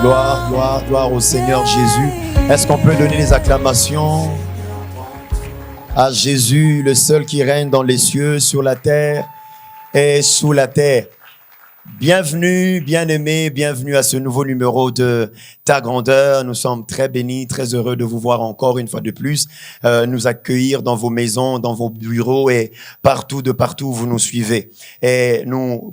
Gloire, gloire, gloire au Seigneur Jésus. Est-ce qu'on peut donner les acclamations à Jésus, le seul qui règne dans les cieux, sur la terre et sous la terre? Bienvenue, bien-aimés, bienvenue à ce nouveau numéro de Ta Grandeur. Nous sommes très bénis, très heureux de vous voir encore une fois de plus, nous accueillir dans vos maisons, dans vos bureaux et partout où vous nous suivez. Et nous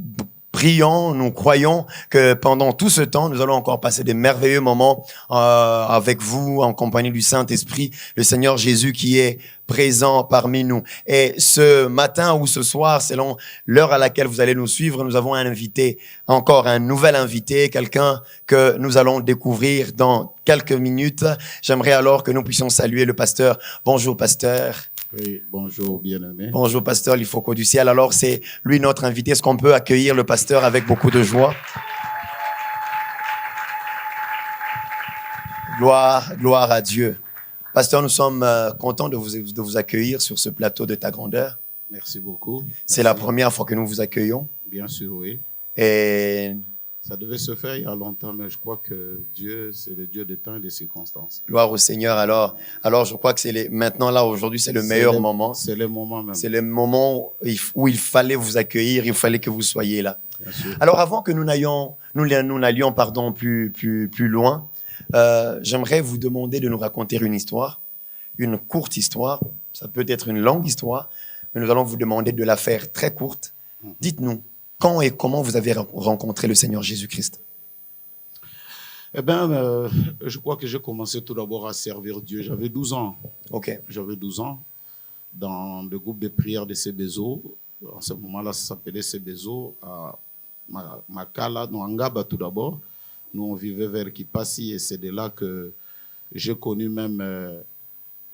prions, nous croyons que pendant tout ce temps, nous allons encore passer des merveilleux moments avec vous, en compagnie du Saint-Esprit, le Seigneur Jésus qui est présent parmi nous. Et ce matin ou ce soir, selon l'heure à laquelle vous allez nous suivre, nous avons un invité, encore un nouvel invité, quelqu'un que nous allons découvrir dans quelques minutes. J'aimerais alors que nous puissions saluer le pasteur. Bonjour, pasteur. Oui, bonjour, bien-aimé. Bonjour, pasteur Lifoko du ciel. Alors, c'est lui notre invité. Est-ce qu'on peut accueillir le pasteur avec beaucoup de joie? Gloire à Dieu. Pasteur, nous sommes contents de vous accueillir sur ce plateau de Ta Grandeur. Merci beaucoup. C'est la première fois que nous vous accueillons. Bien sûr, oui. Et ça devait se faire il y a longtemps, mais je crois que Dieu, c'est le Dieu des temps et des circonstances. Gloire au Seigneur. Alors je crois que maintenant, là, aujourd'hui, c'est le meilleur moment. C'est le moment même. C'est le moment où il fallait vous accueillir, il fallait que vous soyez là. Bien sûr. Alors, avant que nous n'allions plus loin, j'aimerais vous demander de nous raconter une histoire, une courte histoire. Ça peut être une longue histoire, mais nous allons vous demander de la faire très courte. Dites-nous, quand et comment vous avez rencontré le Seigneur Jésus-Christ? Eh bien, je crois que j'ai commencé tout d'abord à servir Dieu. J'avais 12 ans. Ok. J'avais 12 ans dans le groupe de prière de Sébezo. En ce moment-là, ça s'appelait Sébezo, à Makala, dans Angaba tout d'abord. Nous, on vivait vers Kipasi et c'est de là que j'ai connu même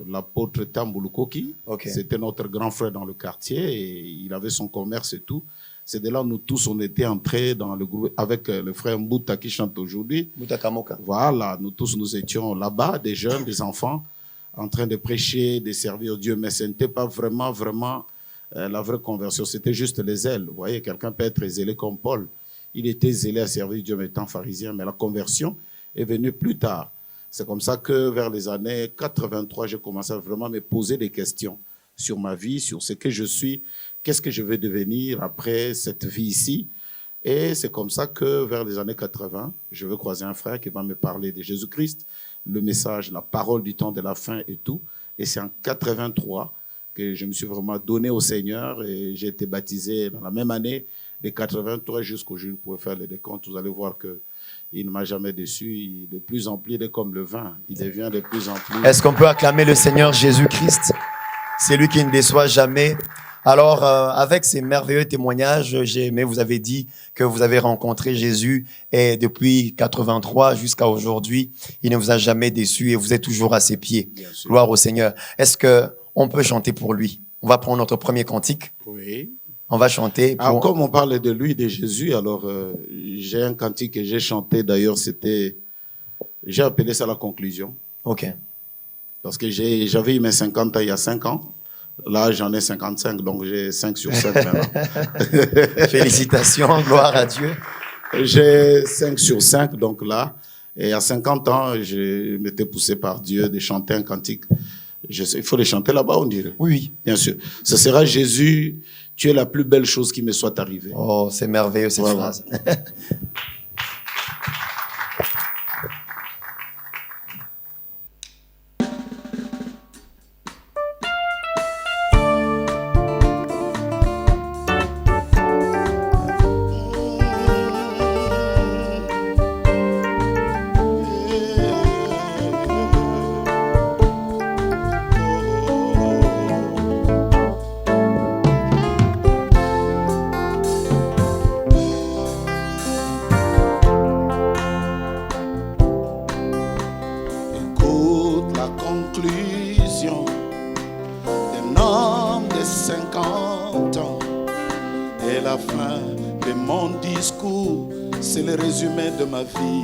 l'apôtre Tambulukoki. Okay. C'était notre grand frère dans le quartier et il avait son commerce et tout. C'est de là nous tous, on était entrés dans le groupe avec le frère Mbouta qui chante aujourd'hui. Mbouta Kamoka. Voilà, nous tous, nous étions là-bas, des jeunes, des enfants, en train de prêcher, de servir Dieu. Mais ce n'était pas vraiment la vraie conversion. C'était juste les ailes. Vous voyez, quelqu'un peut être zélé comme Paul. Il était zélé à servir Dieu, mais étant pharisien. Mais la conversion est venue plus tard. C'est comme ça que vers les années 83, j'ai commencé à vraiment me poser des questions sur ma vie, sur ce que je suis, qu'est-ce que je vais devenir après cette vie ici. Et c'est comme ça que vers les années 80, je vais croiser un frère qui va me parler de Jésus-Christ, le message, la parole du temps de la fin et tout. Et c'est en 83 que je me suis vraiment donné au Seigneur et j'ai été baptisé dans la même année, de 83 jusqu'au jour où vous pouvez faire les décomptes. Vous allez voir qu'il ne m'a jamais déçu. De plus en plus, il est comme le vin. Il devient de plus en plus... Est-ce qu'on peut acclamer le Seigneur Jésus-Christ? C'est lui qui ne déçoit jamais. Alors, avec ces merveilleux témoignages, vous avez dit que vous avez rencontré Jésus et depuis 83 jusqu'à aujourd'hui, il ne vous a jamais déçu et vous êtes toujours à ses pieds. Gloire au Seigneur. Est-ce qu'on peut chanter pour lui? On va prendre notre premier cantique. Oui. On va chanter. Alors, comme on parle de lui, de Jésus, alors j'ai un cantique que j'ai chanté. D'ailleurs, j'ai appelé ça la conclusion. Ok. Parce que j'avais eu mes 50 ans il y a 5 ans. Là, j'en ai 55, donc j'ai 5 sur 5 maintenant. Félicitations, gloire à Dieu. J'ai 5 sur 5, donc là. Et à 50 ans, je m'étais poussé par Dieu de chanter un cantique. Il faut le chanter là-bas, on dirait. Oui. Bien sûr. Ce sera Jésus, tu es la plus belle chose qui me soit arrivée. Oh, c'est merveilleux cette phrase. De ma vie.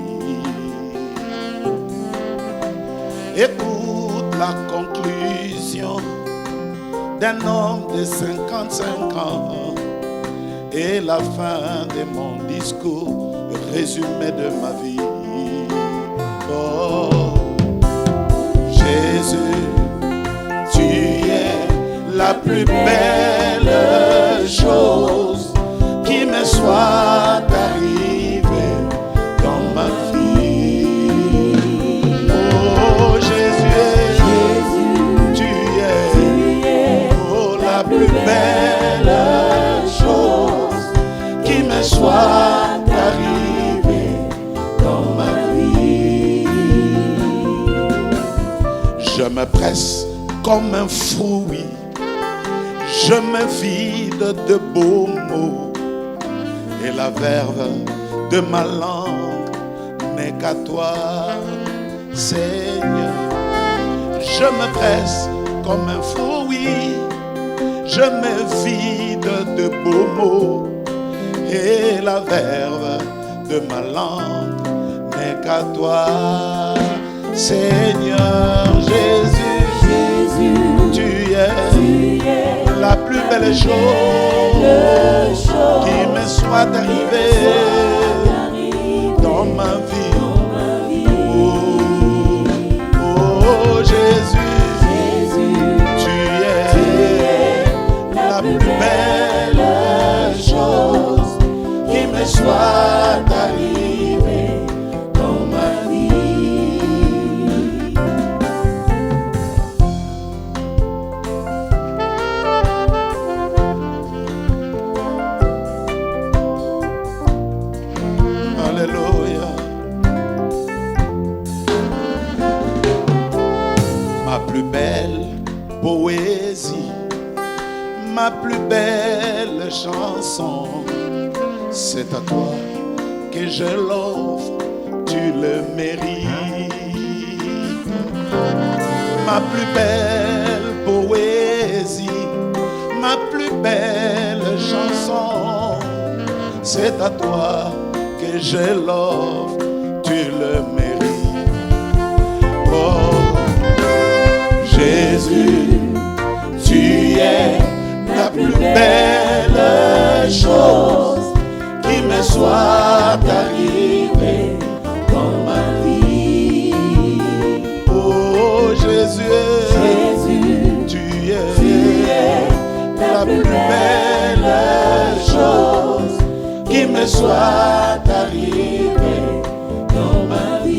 Écoute la conclusion d'un homme de 55 ans et la fin de mon discours, le résumé de ma vie. Oh, Jésus, tu es la plus belle chose qui me soit arrivée dans ma vie. Oh Jésus, tu es oh, la plus belle chose qui me soit arrivée dans ma vie. Je me presse comme un fruit, je me vide de beaux mots, et la verve de ma langue n'est qu'à toi, Seigneur. Je me presse comme un fruit, je me vide de beaux mots, et la verve de ma langue n'est qu'à toi, Seigneur. Jésus, tu es la plus belle chose qui me soit arrivée dans ma vie. Oh Jésus, tu es la plus belle chose qui me soit arrivée dans ma vie. Alléluia. Ma plus belle poésie, ma plus belle chanson, c'est à toi que je l'offre, tu le mérites. Ma plus belle poésie, ma plus belle chanson, c'est à toi que je l'offre, tu le mérites. Oh Jésus, tu es la plus belle chose qui me soit arrivée dans ma vie. Oh Jésus, tu es la plus belle chose qui me soit arrivée dans ma vie.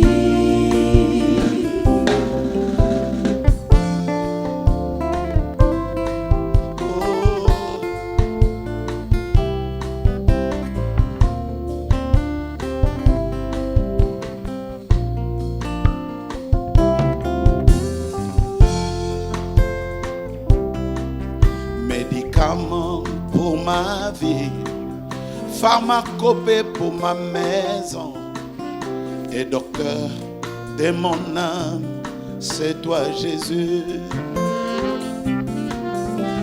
Médicament pour ma vie, pharmacopée pour ma maison, et docteur de mon âme, c'est toi Jésus.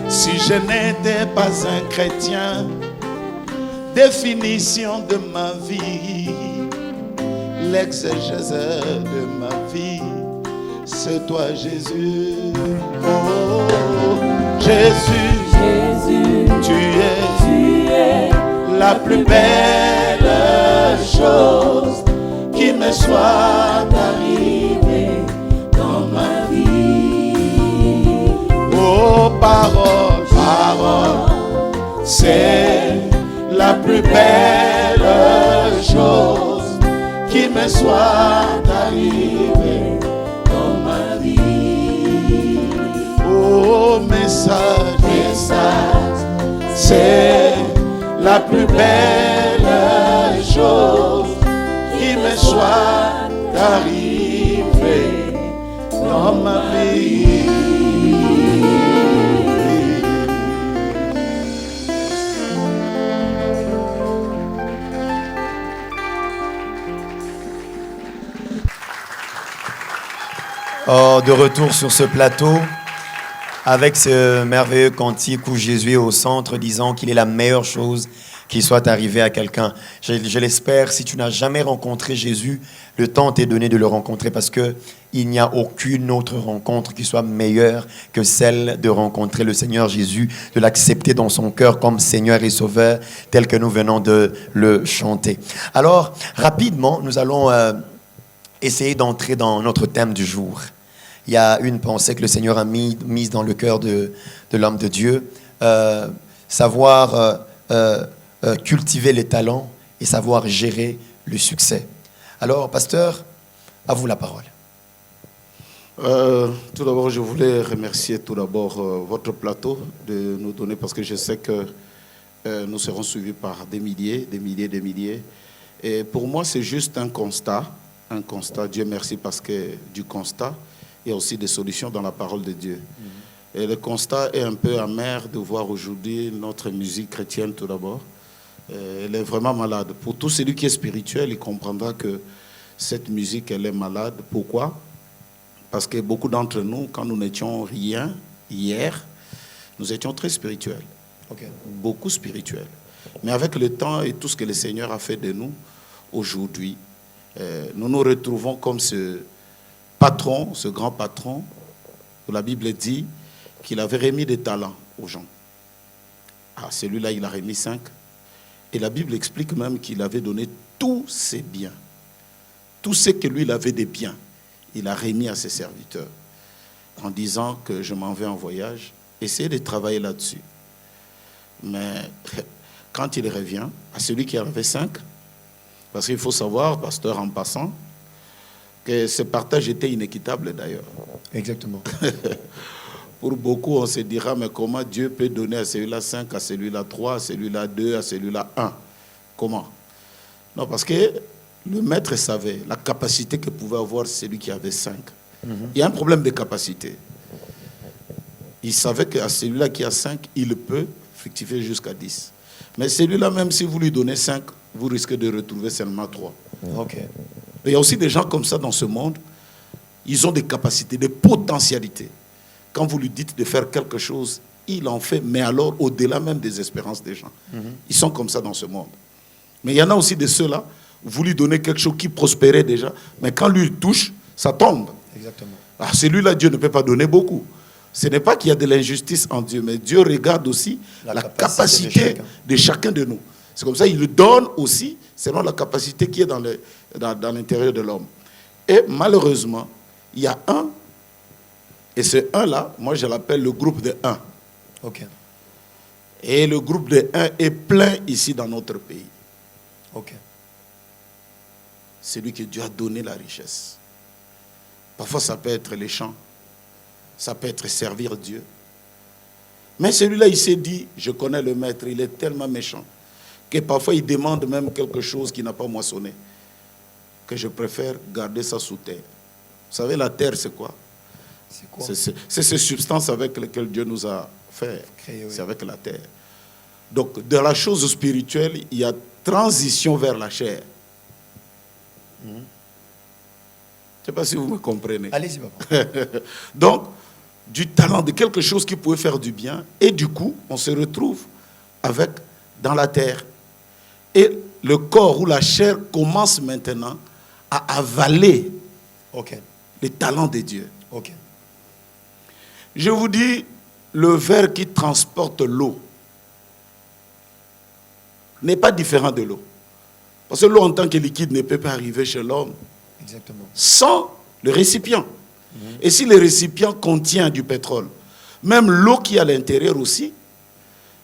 Si je n'étais pas un chrétien, définition de ma vie, l'exégèse de ma vie, c'est toi Jésus. Oh Jésus, tu es la plus belle chose qui me soit arrivée dans ma vie. Oh parole, c'est la plus belle chose qui me soit arrivée dans ma vie. Oh message, c'est la plus belle chose qui me soit arrivée dans ma vie. Oh, de retour sur ce plateau avec ce merveilleux cantique où Jésus est au centre, disant qu'il est la meilleure chose qui soit arrivée à quelqu'un. Je l'espère, si tu n'as jamais rencontré Jésus, le temps t'est donné de le rencontrer, parce qu'il n'y a aucune autre rencontre qui soit meilleure que celle de rencontrer le Seigneur Jésus, de l'accepter dans son cœur comme Seigneur et Sauveur, tel que nous venons de le chanter. Alors, rapidement, nous allons essayer d'entrer dans notre thème du jour. Il y a une pensée que le Seigneur a mise dans le cœur de l'homme de Dieu. Savoir cultiver les talents et savoir gérer le succès. Alors, pasteur, à vous la parole. Tout d'abord, je voulais remercier votre plateau de nous donner, parce que je sais que nous serons suivis par des milliers. Et pour moi, c'est juste un constat. Dieu merci, parce que du constat, il y a aussi des solutions dans la parole de Dieu. Et le constat est un peu amer de voir aujourd'hui notre musique chrétienne, tout d'abord. Elle est vraiment malade. Pour tout celui qui est spirituel, il comprendra que cette musique, elle est malade. Pourquoi? Parce que beaucoup d'entre nous, quand nous n'étions rien hier, nous étions très spirituels. Okay. Beaucoup spirituels. Mais avec le temps et tout ce que le Seigneur a fait de nous, aujourd'hui, nous nous retrouvons comme ce patron, ce grand patron, où la Bible dit qu'il avait remis des talents aux gens. Ah, celui-là, il a remis 5. Et la Bible explique même qu'il avait donné tous ses biens. Tout ce que lui, il avait des biens, il a remis à ses serviteurs. En disant que je m'en vais en voyage, essayez de travailler là-dessus. Mais quand il revient, à celui qui avait 5, parce qu'il faut savoir, pasteur, en passant, que ce partage était inéquitable d'ailleurs. Exactement. Pour beaucoup, on se dira, mais comment Dieu peut donner à celui-là 5, à celui-là 3, à celui-là 2, à celui-là 1? Comment? Non, parce que le maître savait la capacité que pouvait avoir celui qui avait 5. Il y a un problème de capacité. Il savait qu'à celui-là qui a 5, il peut fructifier jusqu'à 10. Mais celui-là, même si vous lui donnez 5, vous risquez de retrouver seulement 3. Okay. Il y a aussi des gens comme ça dans ce monde. Ils ont des capacités, des potentialités. Quand vous lui dites de faire quelque chose, il en fait, mais alors au-delà même des espérances des gens. Ils sont comme ça dans ce monde. Mais il y en a aussi de ceux-là, vous lui donnez quelque chose qui prospérait déjà, mais quand lui il touche, ça tombe. Exactement. Alors celui-là, Dieu ne peut pas donner beaucoup. Ce n'est pas qu'il y a de l'injustice en Dieu, mais Dieu regarde aussi la capacité de chacun de nous. C'est comme ça, il le donne aussi selon la capacité qui est dans l'intérieur de l'homme. Et malheureusement, il y a un, et ce un-là, moi je l'appelle le groupe de 1. Okay. Et le groupe de 1 est plein ici dans notre pays. Okay. C'est lui que Dieu a donné la richesse. Parfois ça peut être les champs, ça peut être servir Dieu. Mais celui-là, il s'est dit, je connais le maître, il est tellement méchant, que parfois il demande même quelque chose qui n'a pas moissonné, que je préfère garder ça sous terre. Vous savez, la terre, c'est quoi? C'est quoi? C'est ces substances avec lesquelles Dieu nous a fait. Créé, oui. C'est avec la terre. Donc, dans la chose spirituelle, il y a transition vers la chair. Je ne sais pas si vous me comprenez. Allez-y, papa. Donc, du talent, de quelque chose qui pouvait faire du bien, et du coup, on se retrouve avec dans la terre. Et le corps ou la chair commence maintenant à avaler les talents de Dieu. Okay. Je vous dis, le verre qui transporte l'eau n'est pas différent de l'eau. Parce que l'eau en tant que liquide ne peut pas arriver chez l'homme sans le récipient. Et si le récipient contient du pétrole, même l'eau qui est à l'intérieur aussi,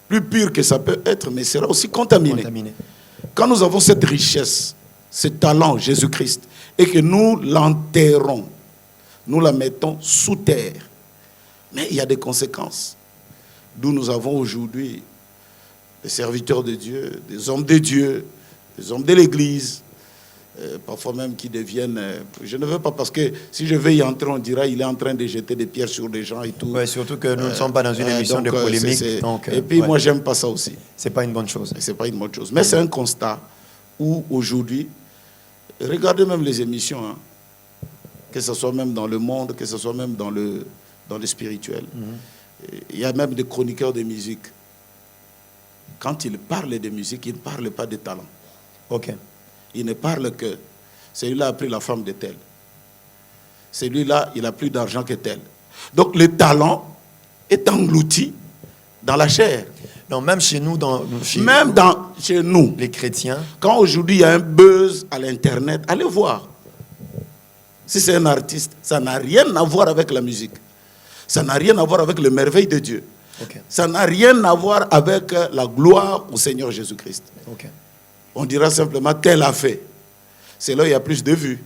plus pure que ça peut être, mais sera aussi contaminée. Quand nous avons cette richesse, ce talent, Jésus-Christ, et que nous l'enterrons, nous la mettons sous terre, mais il y a des conséquences. D'où nous avons aujourd'hui des serviteurs de Dieu, des hommes de Dieu, des hommes de l'Église, parfois même qui deviennent... je ne veux pas, parce que si je vais y entrer, on dira il est en train de jeter des pierres sur les gens et tout. Ouais, surtout que nous ne sommes pas dans une émission de polémique. Et puis moi, j'aime pas ça aussi. C'est pas une bonne chose. C'est pas une bonne chose. Mais c'est un constat où aujourd'hui, regardez même les émissions, hein, que ce soit même dans le monde, que ce soit même dans le spirituel. Il y a même des chroniqueurs de musique. Quand ils parlent de musique, ils ne parlent pas de talent. Ils ne parlent que celui-là a pris la femme de tel. Celui-là, il a plus d'argent que tel. Donc le talent est englouti dans la chair. Non, même chez nous, chez nous, les chrétiens. Quand aujourd'hui il y a un buzz à l'internet, allez voir. Si c'est un artiste, ça n'a rien à voir avec la musique. Ça n'a rien à voir avec le merveille de Dieu. Ok. Ça n'a rien à voir avec la gloire au Seigneur Jésus-Christ. Ok. On dira simplement tel a fait. C'est là où il y a plus de vues.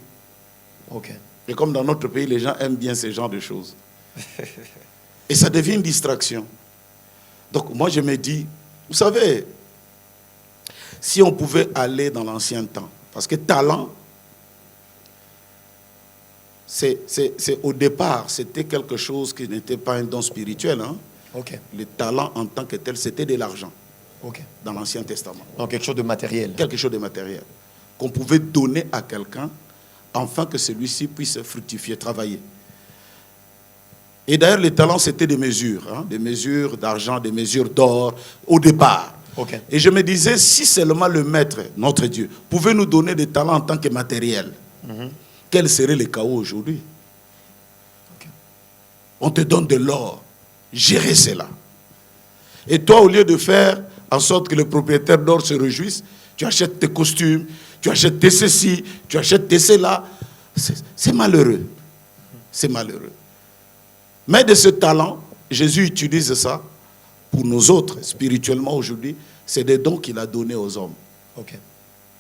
Ok. Et comme dans notre pays, les gens aiment bien ce genre de choses. Et ça devient une distraction. Donc moi je me dis, vous savez, si on pouvait aller dans l'ancien temps, parce que talent, c'est au départ, c'était quelque chose qui n'était pas un don spirituel. Hein. Ok. Le talent en tant que tel, c'était de l'argent Ok. dans l'Ancien Testament. Donc quelque chose de matériel. Quelque chose de matériel qu'on pouvait donner à quelqu'un afin que celui-ci puisse fructifier, travailler. Et d'ailleurs, les talents, c'était des mesures, hein, des mesures d'argent, des mesures d'or au départ. Ok. Et je me disais, si seulement le Maître, notre Dieu, pouvait nous donner des talents en tant que matériel, quel serait le chaos aujourd'hui? Ok. On te donne de l'or, gérer cela. Et toi, au lieu de faire en sorte que le propriétaire d'or se réjouisse, tu achètes tes costumes, tu achètes tes ceci, tu achètes tes cela. C'est malheureux. C'est malheureux. Mais de ce talent, Jésus utilise ça pour nous autres, spirituellement aujourd'hui. C'est des dons qu'il a donnés aux hommes. Ok.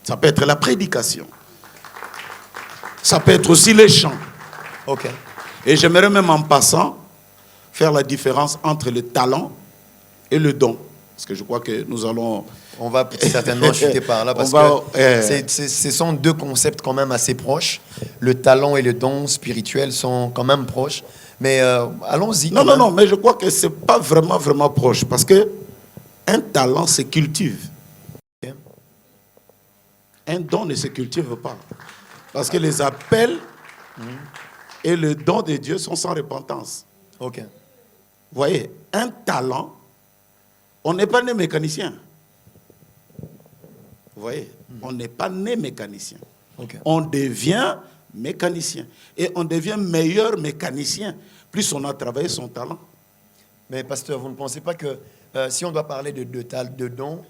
Ça peut être la prédication. Ça peut être aussi les chants. Ok. Et j'aimerais même en passant faire la différence entre le talent et le don. Parce que je crois que nous allons... On va certainement chuter par là parce que ce sont deux concepts quand même assez proches. Le talent et le don spirituel sont quand même proches. Mais allons-y. Non, mais je crois que ce n'est pas vraiment proche. Parce que un talent se cultive. Okay. Un don ne se cultive pas. Parce que les appels et le don de Dieu sont sans repentance. Ok. Vous voyez, un talent, on n'est pas né mécanicien. Vous voyez, on n'est pas né mécanicien. Okay. On devient mécanicien. Et on devient meilleur mécanicien, plus on a travaillé son talent. Mais pasteur, vous ne pensez pas que si on doit parler de don,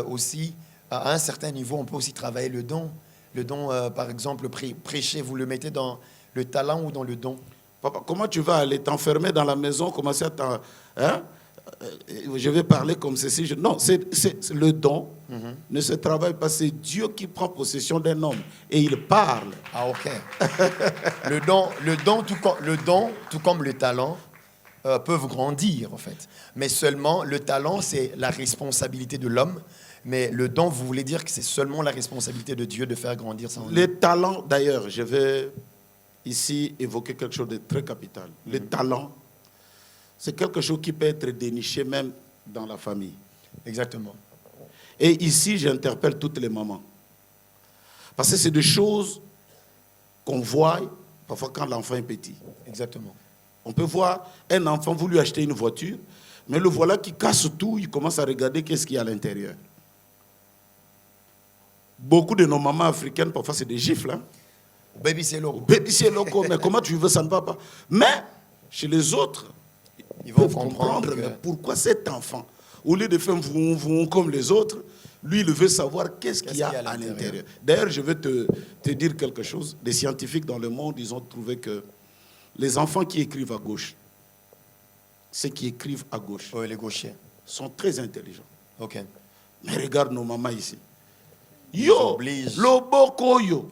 aussi, à un certain niveau, on peut aussi travailler le don. Le don, par exemple, prêcher, vous le mettez dans le talent ou dans le don? Papa, comment tu vas aller t'enfermer dans la maison, commencer à je vais parler comme ceci. Non, c'est le don ne se travaille pas. C'est Dieu qui prend possession d'un homme et il parle. Ah, ok. le don, tout comme le talent, peuvent grandir, en fait. Mais seulement, le talent, c'est la responsabilité de l'homme. Mais le don, vous voulez dire que c'est seulement la responsabilité de Dieu de faire grandir ça en nous? Les talents, d'ailleurs, je vais ici évoquer quelque chose de très capital. Les talents, c'est quelque chose qui peut être déniché même dans la famille. Exactement. Et ici, j'interpelle toutes les mamans. Parce que c'est des choses qu'on voit parfois quand l'enfant est petit. Exactement. On peut voir un enfant, vous lui achetez une voiture, mais le voilà qui casse tout, il commence à regarder qu'est-ce qu'il y a à l'intérieur. Beaucoup de nos mamans africaines, parfois, c'est des gifles. Hein? Baby, c'est loco. Baby, c'est loco, mais comment tu veux, ça ne va pas. Mais, chez les autres, ils vont comprendre mais pourquoi cet enfant, au lieu de faire vroom comme les autres, lui, il veut savoir qu'est-ce qu'il y a à l'intérieur. D'ailleurs, je vais te dire quelque chose. Des scientifiques dans le monde, ils ont trouvé que les enfants qui écrivent à gauche, ceux qui écrivent à gauche, oui, les gauchers, sont très intelligents. Ok. Mais regarde nos mamans ici. Yo, loboko yo.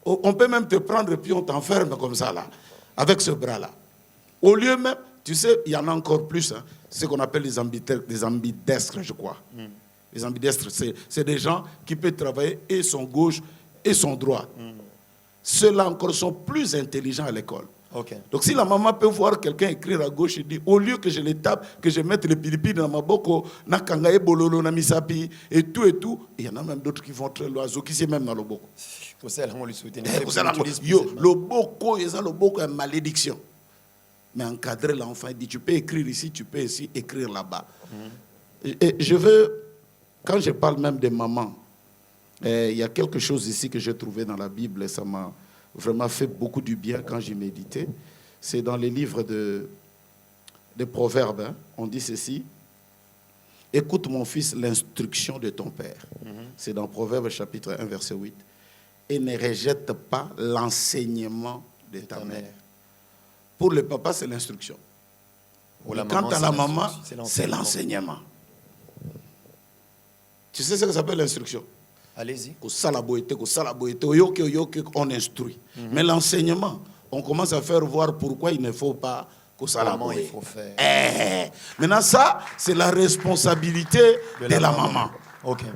On peut même te prendre et puis on t'enferme comme ça là, avec ce bras-là. Au lieu même, tu sais, il y en a encore plus, hein, ce qu'on appelle les ambidestres, je crois. Les ambidestres, c'est des gens qui peuvent travailler et son gauche et son droit. Ceux-là encore sont plus intelligents à l'école. Okay. Donc si la maman peut voir quelqu'un écrire à gauche, il dit, au lieu que je les tape, que je mette les pilipili dans ma boko, na kangaye bololo, na misapi, et tout, il y en a même d'autres qui vont très loin, qui sont même dans le boko. Le boko, le boko est malédiction. Mais encadrer l'enfant, il dit, tu peux écrire ici, tu peux ici, écrire là-bas. Et je veux, quand je parle même des mamans, il y a quelque chose ici que j'ai trouvé dans la Bible, et ça m'a vraiment fait beaucoup du bien quand j'y méditais. C'est dans les livres des Proverbes. Hein. On dit ceci. Écoute mon fils l'instruction de ton père. C'est dans Proverbes chapitre 1 verset 8. et ne rejette pas l'enseignement de ta mère. Pour le papa, c'est l'instruction. Quant à la maman, c'est l'enseignement. Tu sais ce que ça s'appelle l'instruction? Allez-y. On instruit. Mais l'enseignement, on commence à faire voir pourquoi il ne faut pas comment il faut faire. Maintenant, ça, c'est la responsabilité de la maman. Okay.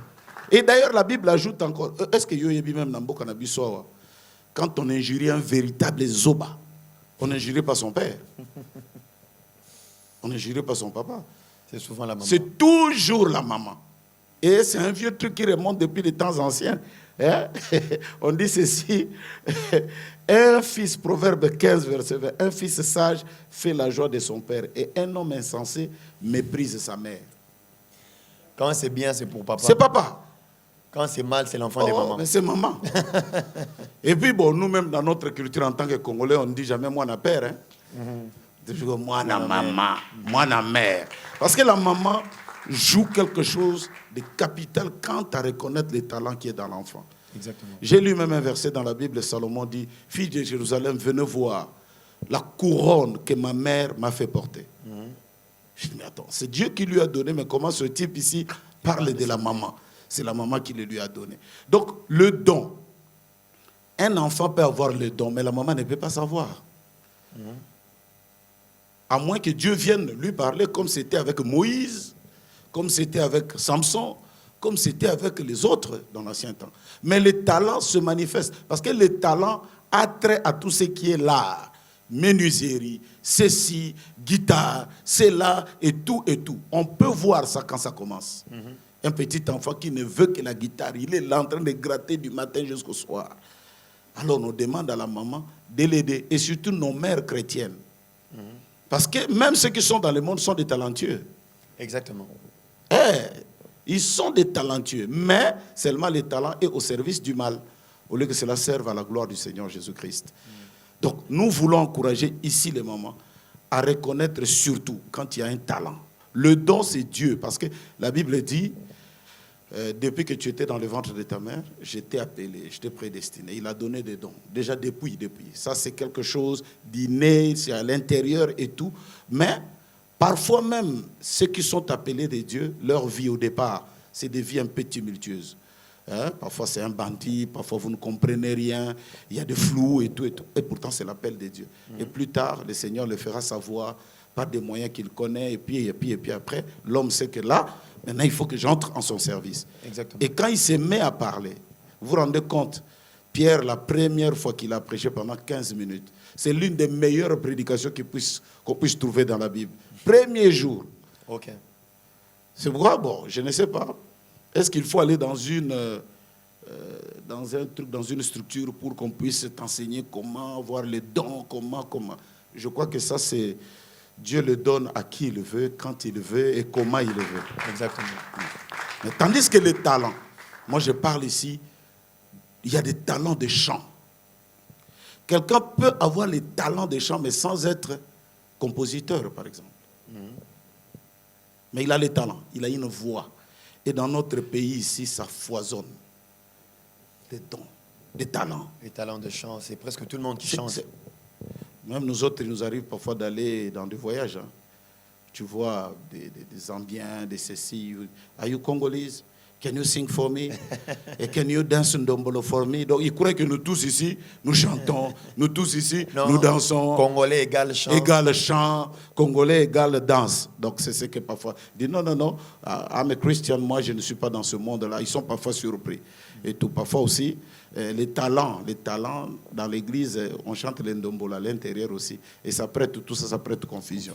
Et d'ailleurs, la Bible ajoute encore, est-ce que Yoyebi même Nambo Kanabisoa, quand on injurie un véritable zoba, on n'injurie pas son père. On n'injurie pas son papa. C'est souvent la maman. C'est toujours la maman. Et c'est un vieux truc qui remonte depuis les temps anciens. Hein? On dit ceci, un fils, Proverbe 15, verset 20, un fils sage fait la joie de son père et un homme insensé méprise sa mère. Quand c'est bien, c'est pour papa. C'est papa. Quand c'est mal, c'est l'enfant des mamans. Mais c'est maman. Et puis, bon, nous-mêmes, dans notre culture en tant que Congolais, on ne dit jamais moi, na père. Hein? Toujours moi, na maman, moi, na mère. Parce que la maman joue quelque chose de capital quant à reconnaître les talents qui est dans l'enfant. Exactement. J'ai lu même un verset dans la Bible, Salomon dit, fille de Jérusalem, venez voir la couronne que ma mère m'a fait porter. Je dis, mais attends, c'est Dieu qui lui a donné, mais comment ce type ici parle de la maman? C'est la maman qui le lui a donné. Donc, le don. Un enfant peut avoir le don, mais la maman ne peut pas savoir. À moins que Dieu vienne lui parler comme c'était avec Moïse, comme c'était avec Samson, comme c'était avec les autres dans l'ancien temps. Mais le talent se manifeste. Parce que le talent a trait à tout ce qui est l'art. Menuiserie, ceci, guitare, c'est là et tout et tout. On peut voir ça quand ça commence. Un petit enfant qui ne veut que la guitare, il est là en train de gratter du matin jusqu'au soir. Alors on demande à la maman de l'aider, et surtout nos mères chrétiennes. Parce que même ceux qui sont dans le monde sont des talentueux. Exactement. Ils sont des talentueux, mais seulement le talent est au service du mal, au lieu que cela serve à la gloire du Seigneur Jésus-Christ. Donc, nous voulons encourager ici les mamans à reconnaître surtout quand il y a un talent. Le don, c'est Dieu, parce que la Bible dit, depuis que tu étais dans le ventre de ta mère, je t'ai appelé, je t'ai prédestiné. Il a donné des dons. Déjà depuis. Ça, c'est quelque chose d'inné, c'est à l'intérieur et tout. Mais parfois même, ceux qui sont appelés de Dieu, leur vie au départ, c'est des vies un peu tumultueuses. Parfois c'est un bandit, parfois vous ne comprenez rien, il y a des flous et tout. Et pourtant c'est l'appel de Dieu. Et plus tard, le Seigneur le fera savoir par des moyens qu'il connaît. Et puis après, l'homme sait que là, maintenant il faut que j'entre en son service. Exactement. Et quand il se met à parler, vous vous rendez compte, Pierre, la première fois qu'il a prêché pendant 15 minutes, c'est l'une des meilleures prédications qu'on puisse trouver dans la Bible. Premier jour. Ok. C'est pourquoi, bon, je ne sais pas. Est-ce qu'il faut aller dans dans une structure pour qu'on puisse t'enseigner comment avoir les dons, comment? Je crois que ça, c'est Dieu le donne à qui il veut, quand il veut et comment il le veut. Exactement. Mais tandis que les talents, moi je parle ici, il y a des talents de chant. Quelqu'un peut avoir les talents de chant, mais sans être compositeur, par exemple. Mais il a les talents, il a une voix. Et dans notre pays ici, ça foisonne. Des dons, des talents. Les talents de chant, c'est presque tout le monde qui chante. Même nous autres, il nous arrive parfois d'aller dans des voyages. Hein. Tu vois des Zambiens, des ceci. Are you Congolese? Can you sing for me? Et can you dance ndombolo for me? Donc ils croient que nous tous ici, nous chantons. Nous tous ici, nous dansons. Congolais égale chant. Égale chant. Congolais égale danse. Donc c'est ce que parfois... Ils disent non. I'm a Christian, moi je ne suis pas dans ce monde-là. Ils sont parfois surpris. Et tout. Parfois aussi, les talents dans l'église, on chante les ndombolo à l'intérieur aussi. Et ça prête, tout ça, ça prête confusion.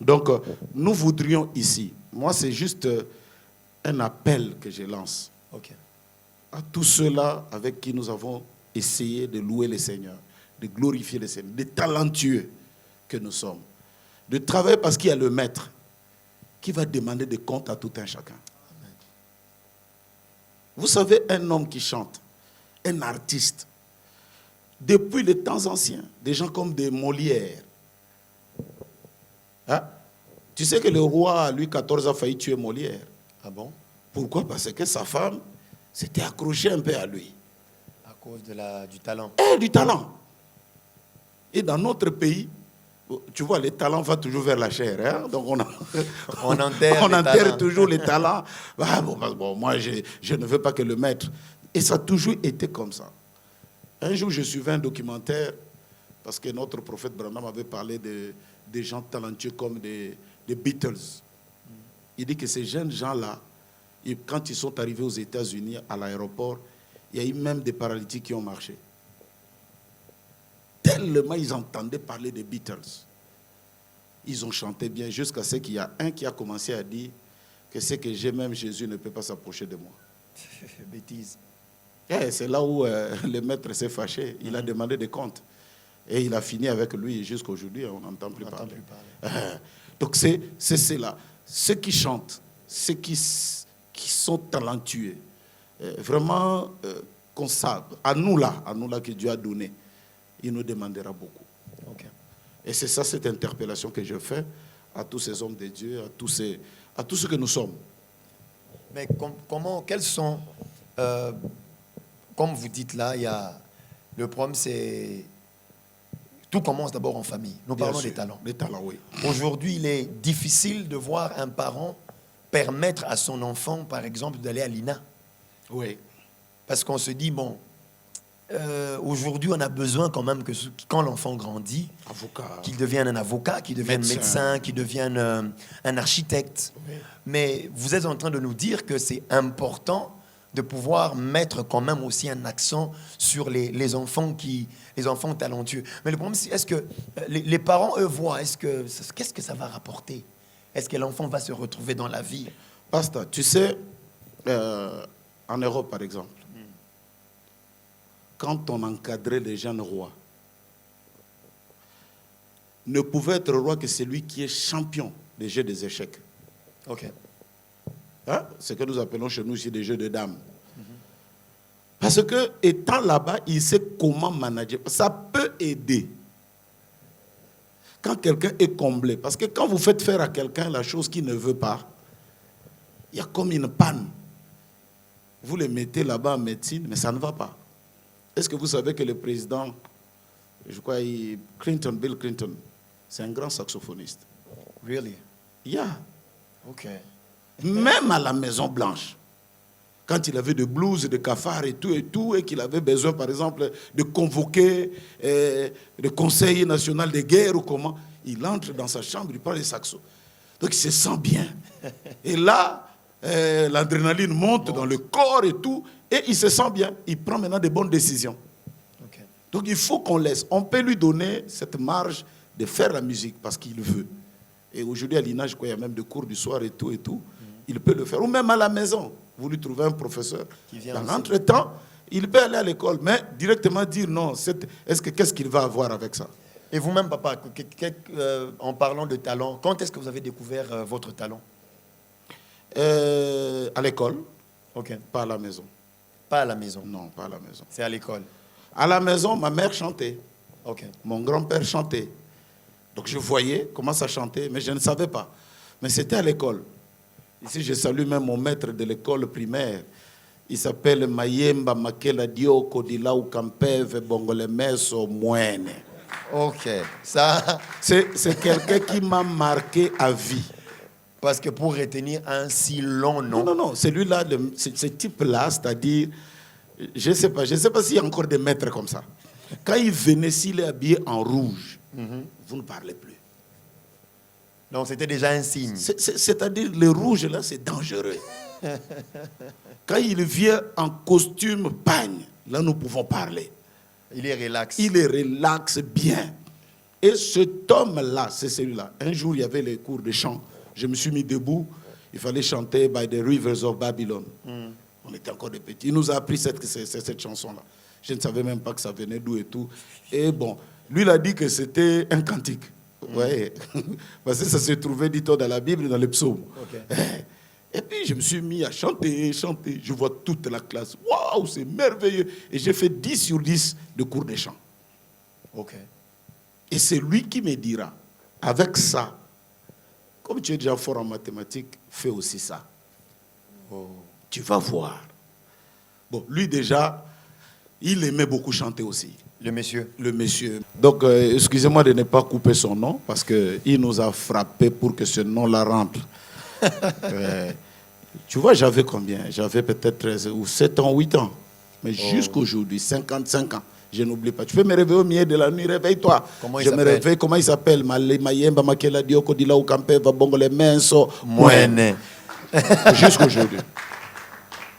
Donc nous voudrions ici, moi c'est juste... un appel que je lance à tous ceux-là avec qui nous avons essayé de louer le Seigneur, de glorifier le Seigneur, des talentueux que nous sommes, de travailler parce qu'il y a le Maître qui va demander des comptes à tout un chacun. Amen. Vous savez, un homme qui chante, un artiste, depuis les temps anciens, des gens comme des Molières. Hein? Tu sais que le roi Louis XIV a failli tuer Molière. Ah bon? Pourquoi? Parce que sa femme s'était accrochée un peu à lui. cause du talent. Et du talent. Et dans notre pays, tu vois, les talents vont toujours vers la chair. Hein? Donc on enterre, on enterre toujours les talents. Ah, bon, moi, je ne veux pas que le maître. Et ça a toujours été comme ça. Un jour, je suivais un documentaire parce que notre prophète Branham avait parlé des gens talentueux comme des Beatles. Il dit que ces jeunes gens-là, quand ils sont arrivés aux États-Unis, à l'aéroport, il y a eu même des paralytiques qui ont marché. Tellement ils entendaient parler des Beatles. Ils ont chanté bien jusqu'à ce qu'il y a un qui a commencé à dire que ce que j'ai, même Jésus ne peut pas s'approcher de moi. Bêtise. Et c'est là où le maître s'est fâché. Il a demandé des comptes. Et il a fini avec lui jusqu'à aujourd'hui. On n'entend plus parler. Donc c'est cela. Ceux qui chantent, ceux qui sont talentueux, vraiment qu'on sache, à nous là que Dieu a donné, il nous demandera beaucoup. Okay. Et c'est ça cette interpellation que je fais à tous ces hommes de Dieu, à tous ceux que nous sommes. Mais quels sont, comme vous dites là, le problème c'est, tout commence d'abord en famille. Nous parlons des talents. Les talents, oui. Aujourd'hui, il est difficile de voir un parent permettre à son enfant, par exemple, d'aller à l'INA. Oui. Parce qu'on se dit, bon, aujourd'hui, on a besoin quand même que quand l'enfant grandit, qu'il devienne un avocat, qu'il devienne médecin, qu'il devienne un architecte. Oui. Mais vous êtes en train de nous dire que c'est important de pouvoir mettre quand même aussi un accent sur les enfants talentueux. Mais le problème, c'est est-ce que les parents, eux, voient, qu'est-ce que ça va rapporter? Est-ce que l'enfant va se retrouver dans la vie? Pasteur, tu sais, en Europe, par exemple, quand on encadrait les jeunes rois, ne pouvait être roi que celui qui est champion des jeux des échecs. Ok. Hein? Ce que nous appelons chez nous ici des jeux de dames. Parce que, étant là-bas, il sait comment manager. Ça peut aider. Quand quelqu'un est comblé. Parce que quand vous faites faire à quelqu'un la chose qu'il ne veut pas, il y a comme une panne. Vous le mettez là-bas en médecine, mais ça ne va pas. Est-ce que vous savez que le président, je crois, Bill Clinton, c'est un grand saxophoniste? Really? Yeah. Ok. Même à la Maison Blanche, quand il avait de blues, de cafards et tout, et qu'il avait besoin, par exemple, de convoquer le Conseil national de guerre ou comment, il entre dans sa chambre, il prend les saxos. Donc il se sent bien. Et là, l'adrénaline monte dans le corps et tout, et il se sent bien. Il prend maintenant de bonnes décisions. Okay. Donc il faut qu'on laisse. On peut lui donner cette marge de faire la musique parce qu'il veut. Et aujourd'hui, à l'INA, je crois qu'il y a même des cours du soir et tout. Il peut le faire. Ou même à la maison. Vous lui trouvez un professeur. Dans l'entretemps, il peut aller à l'école, mais directement dire non. Qu'est-ce qu'il va avoir avec ça? Et vous-même, papa, en parlant de talent, quand est-ce que vous avez découvert votre talent? À l'école. Ok. Pas à la maison. Pas à la maison? Non, pas à la maison. C'est à l'école? À la maison, ma mère chantait. Ok. Mon grand-père chantait. Donc je voyais comment ça chantait, mais je ne savais pas. Mais c'était à l'école. Ici, je salue même mon maître de l'école primaire. Il s'appelle Mayemba Makela Dioko Dilau Kampeve Bongolemeso Moine. Ok. Ça... C'est quelqu'un qui m'a marqué à vie. Parce que pour retenir un si long nom... Non, celui-là, ce type-là, c'est-à-dire, je ne sais pas s'il y a encore des maîtres comme ça. Quand il venait, s'il est habillé en rouge, vous ne parlez plus. Donc c'était déjà un signe. C'est-à-dire, le rouge, là, c'est dangereux. Quand il vient en costume pagne, là, nous pouvons parler. Il est relax. Il est relax bien. Et cet homme-là, c'est celui-là. Un jour, il y avait les cours de chant. Je me suis mis debout. Il fallait chanter By the Rivers of Babylon. On était encore des petits. Il nous a appris cette chanson-là. Je ne savais même pas que ça venait d'où et tout. Et bon, lui, il a dit que c'était un cantique. Ouais. Parce que ça se trouvait, dit-on, dans la Bible, dans les psaumes. Okay. Et puis, je me suis mis à chanter. Je vois toute la classe. Waouh, c'est merveilleux. Et j'ai fait 10 sur 10 de cours de chant. Ok. Et c'est lui qui me dira, avec ça, comme tu es déjà fort en mathématiques, fais aussi ça. Oh. Tu vas voir. Bon, lui déjà, Il aimait beaucoup chanter aussi. Le monsieur. Le monsieur. Donc, excusez-moi de ne pas couper son nom parce qu'il nous a frappé pour que ce nom-là rentre. Tu vois, j'avais combien? J'avais peut-être 13 ou 7 ans, 8 ans. Mais jusqu'aujourd'hui, 55 ans. Je n'oublie pas. Tu peux me réveiller au milieu de la nuit, réveille-toi. Comment il je me s'appelle? réveille. Comment il s'appelle? Mayemba Makela Dioko Dila Ukampe Vabongo les Menso. Moine. Jusqu'aujourd'hui.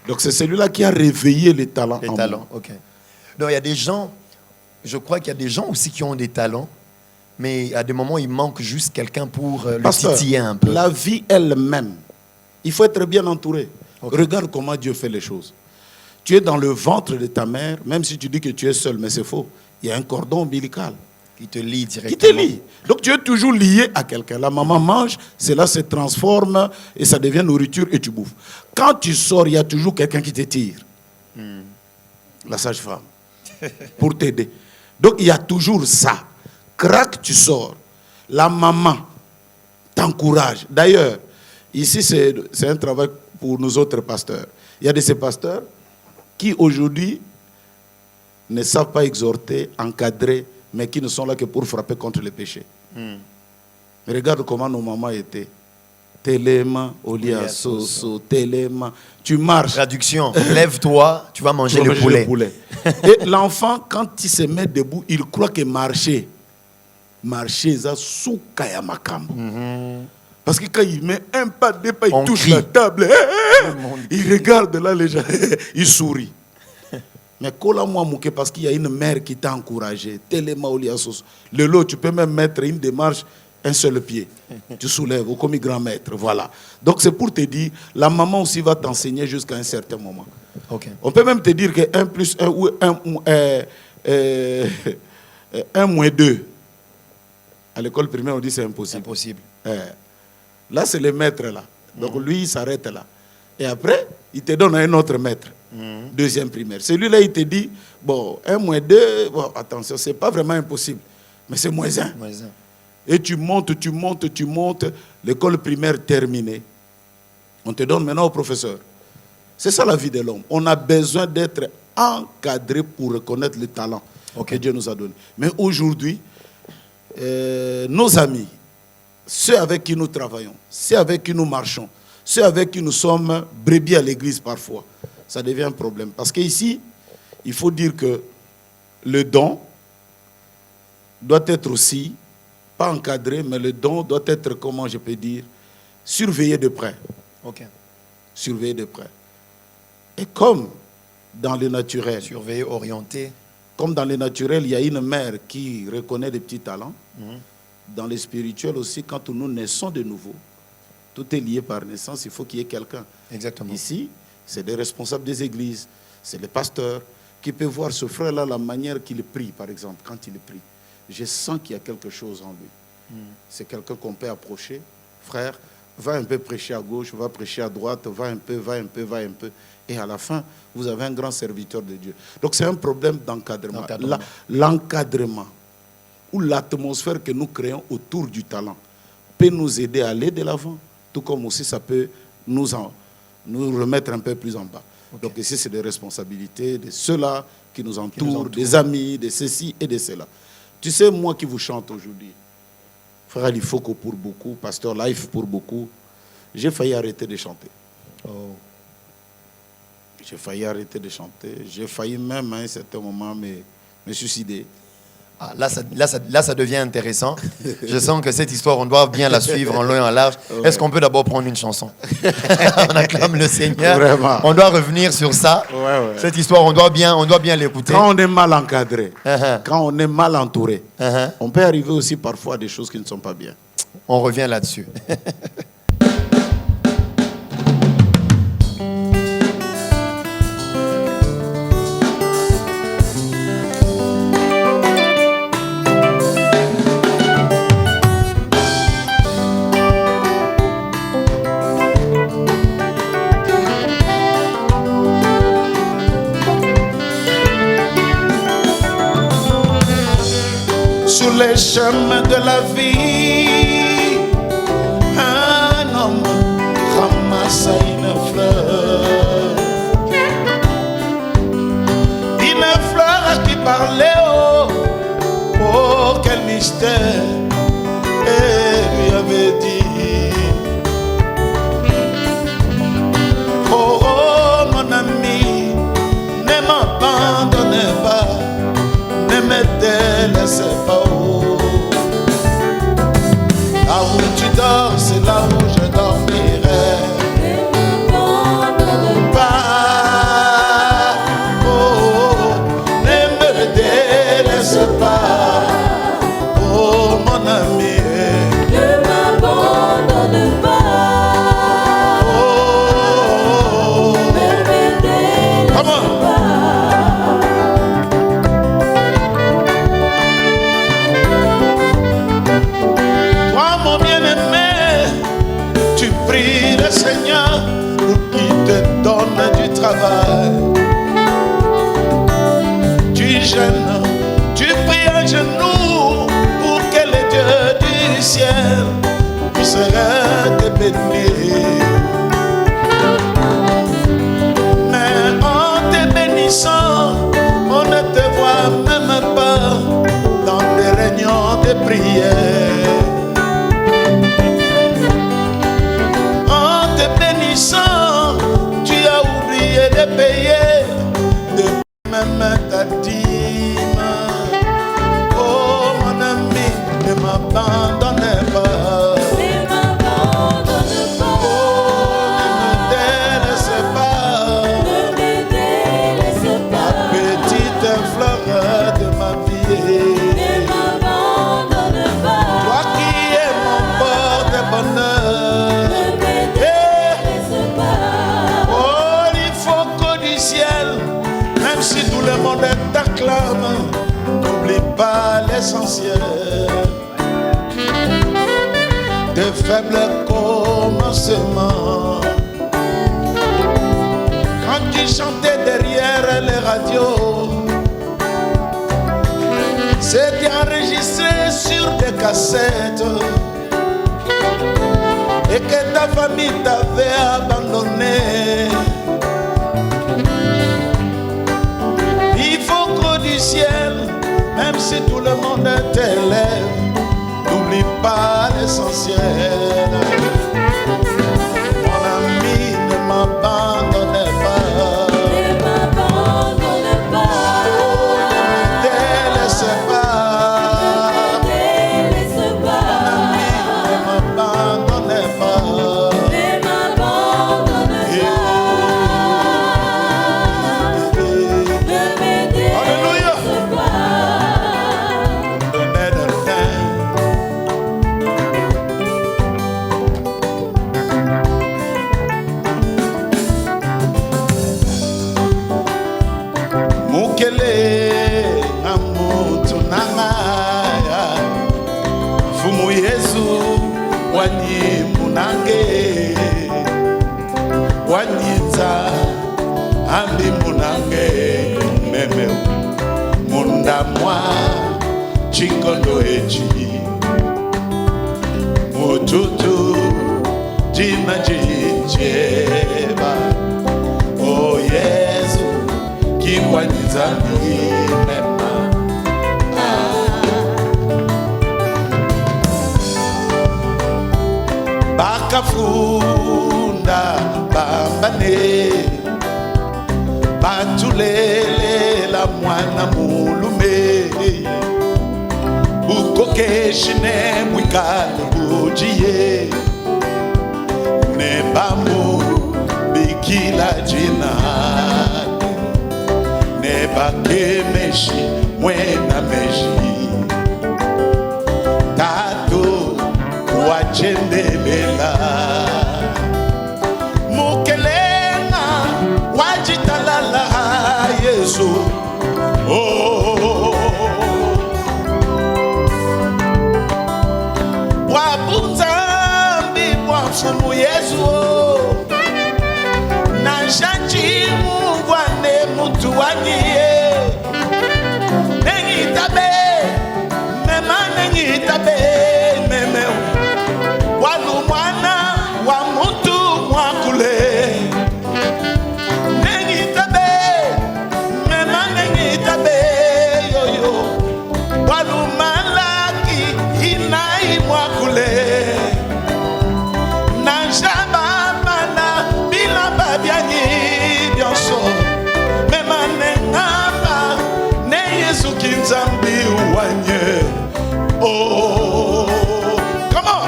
Donc c'est celui-là qui a réveillé les talents. Les talents, ok. Donc il y a des gens, je crois qu'il y a des gens aussi qui ont des talents, mais à des moments il manque juste quelqu'un pour le titiller un peu. La vie elle-même, il faut être bien entouré. Okay. Regarde comment Dieu fait les choses. Tu es dans le ventre de ta mère, même si tu dis que tu es seul, mais c'est faux. Il y a un cordon ombilical. Qui te lie directement. Qui te lie. Donc tu es toujours lié à quelqu'un. La maman mange, cela se transforme et ça devient nourriture et tu bouffes. Quand tu sors, il y a toujours quelqu'un qui te tire. La sage-femme. Pour t'aider. Donc il y a toujours ça. Crac, tu sors. La maman t'encourage. D'ailleurs, ici c'est un travail pour nous autres pasteurs. Il y a de ces pasteurs qui aujourd'hui ne savent pas exhorter, encadrer, mais qui ne sont là que pour frapper contre les péchés. Mais regarde comment nos mamans étaient. Téléma, Olia Soso, Téléma. Tu marches. Traduction, lève-toi, tu vas manger le poulet. Et l'enfant, quand il se met debout, il croit que marcher, ça soukaya makam. Parce que quand il met un pas, deux pas, il touche la table. Il regarde là les gens, il sourit. Mais parce qu'il y a une mère qui t'a encouragé. Le lot, tu peux même mettre une démarche, un seul pied. Tu soulèves, au commis grand maître. Voilà. Donc c'est pour te dire, la maman aussi va t'enseigner jusqu'à un certain moment. Okay. On peut même te dire que 1 plus 1 ou 1 moins 2. À l'école primaire, on dit c'est impossible. Impossible. Là, c'est le maître là. Donc lui, il s'arrête là. Et après, il te donne un autre maître. Deuxième primaire. Celui-là, il te dit, bon, 1 moins 2, bon, attention, c'est pas vraiment impossible. Mais c'est moins 1. Et tu montes. L'école primaire terminée. On te donne maintenant au professeur. C'est ça la vie de l'homme. On a besoin d'être encadré pour reconnaître le talent que Dieu nous a donné. Mais aujourd'hui, nos amis, ceux avec qui nous travaillons, ceux avec qui nous marchons, ceux avec qui nous sommes brebis à l'église parfois, ça devient un problème. Parce qu'ici, il faut dire que le don doit être aussi, pas encadré, mais le don doit être, comment je peux dire, surveillé de près. Surveillé de près. Et comme dans le naturel, surveillé, orienté. Comme dans le naturel, il y a une mère qui reconnaît des petits talents. Dans le spirituel aussi, quand nous naissons de nouveau, tout est lié par naissance, il faut qu'il y ait quelqu'un. Exactement. Ici, c'est des responsables des églises, c'est les pasteurs qui peuvent voir ce frère-là, la manière qu'il prie, par exemple, quand il prie. Je sens qu'il y a quelque chose en lui. C'est quelqu'un qu'on peut approcher. Frère, va un peu prêcher à gauche, va prêcher à droite, va un peu. Et à la fin, vous avez un grand serviteur de Dieu. Donc c'est un problème d'encadrement. L'encadrement ou l'atmosphère que nous créons autour du talent peut nous aider à aller de l'avant, tout comme aussi ça peut nous remettre un peu plus en bas. Donc ici, c'est des responsabilités de ceux-là qui nous entourent, des amis, de ceci et de cela. Tu sais, moi qui vous chante aujourd'hui, frère Alifoko pour beaucoup, pasteur Life pour beaucoup, j'ai failli arrêter de chanter. J'ai failli arrêter de chanter. J'ai failli même à un certain moment me suicider. Ah, là, ça devient intéressant. Je sens que cette histoire, on doit bien la suivre en long et en large. Ouais. Est-ce qu'on peut d'abord prendre une chanson? On acclame le Seigneur. Vraiment. On doit revenir sur ça. Ouais. Cette histoire, on doit bien l'écouter. Quand on est mal encadré, quand on est mal entouré, on peut arriver aussi parfois à des choses qui ne sont pas bien. On revient là-dessus. Sur les chemins de la vie, un homme ramasse une fleur parlait, oh, oh, quel mystère. Et lui avait dit, oh, oh, mon ami, ne m'abandonnez pas, ne me délaissez pas. Oh. Là où tu dors, c'est là où je dormirai. Ne m'abandonne pas, oh, oh, ne me délaisse pas, oh mon ami. Seigneur, pour qu'il te donne du travail. Tu jeûnes, tu pries à genoux pour que le Dieu du ciel puisse te bénir. Mais en te bénissant, on ne te voit même pas dans des réunions de prière. Tu as oublié de payer de même ta dîme. Oh mon ami, ne m'abandonnez pas. Ne m'abandonne pas. Oh, ne me délaissez pas. Ne me délaissez pas. La petite fleur de ma vie. Ne m'abandonne pas. Toi qui es mon port de bonheur. Même si tout le monde t'acclame, n'oublie pas l'essentiel. De faibles commencements. Quand tu chantais derrière les radios, c'était enregistré sur des cassettes. Et que ta famille t'avait abandonné. Du ciel, même si tout le monde t'élève, n'oublie pas l'essentiel. Mon ami, ne m'abandonnez pas. Ne m'abandonnez pas. Ne délaissez pas. Ne délaissez pas. Mon ami, ne m'abandonnez pas. Ne m'abandonnez pas. Fumu Yesu wani munange wanyita ambi munange meme mundamwa chikondo echi mututu jina jicheba o Yesu kiwanyita ni mema. Bakafunda bambane batulele la mwana mulume ukokeshine mwikali bujiye ne bamu bikila jina ne bakemeshi mwena meshi tatu wachendelela mukelenga wajitalala Yesu oh wabunzambi mwafumu Yesu na shanchi mungwane mutu wanyie nengi tabe éloigné. Oh, comment?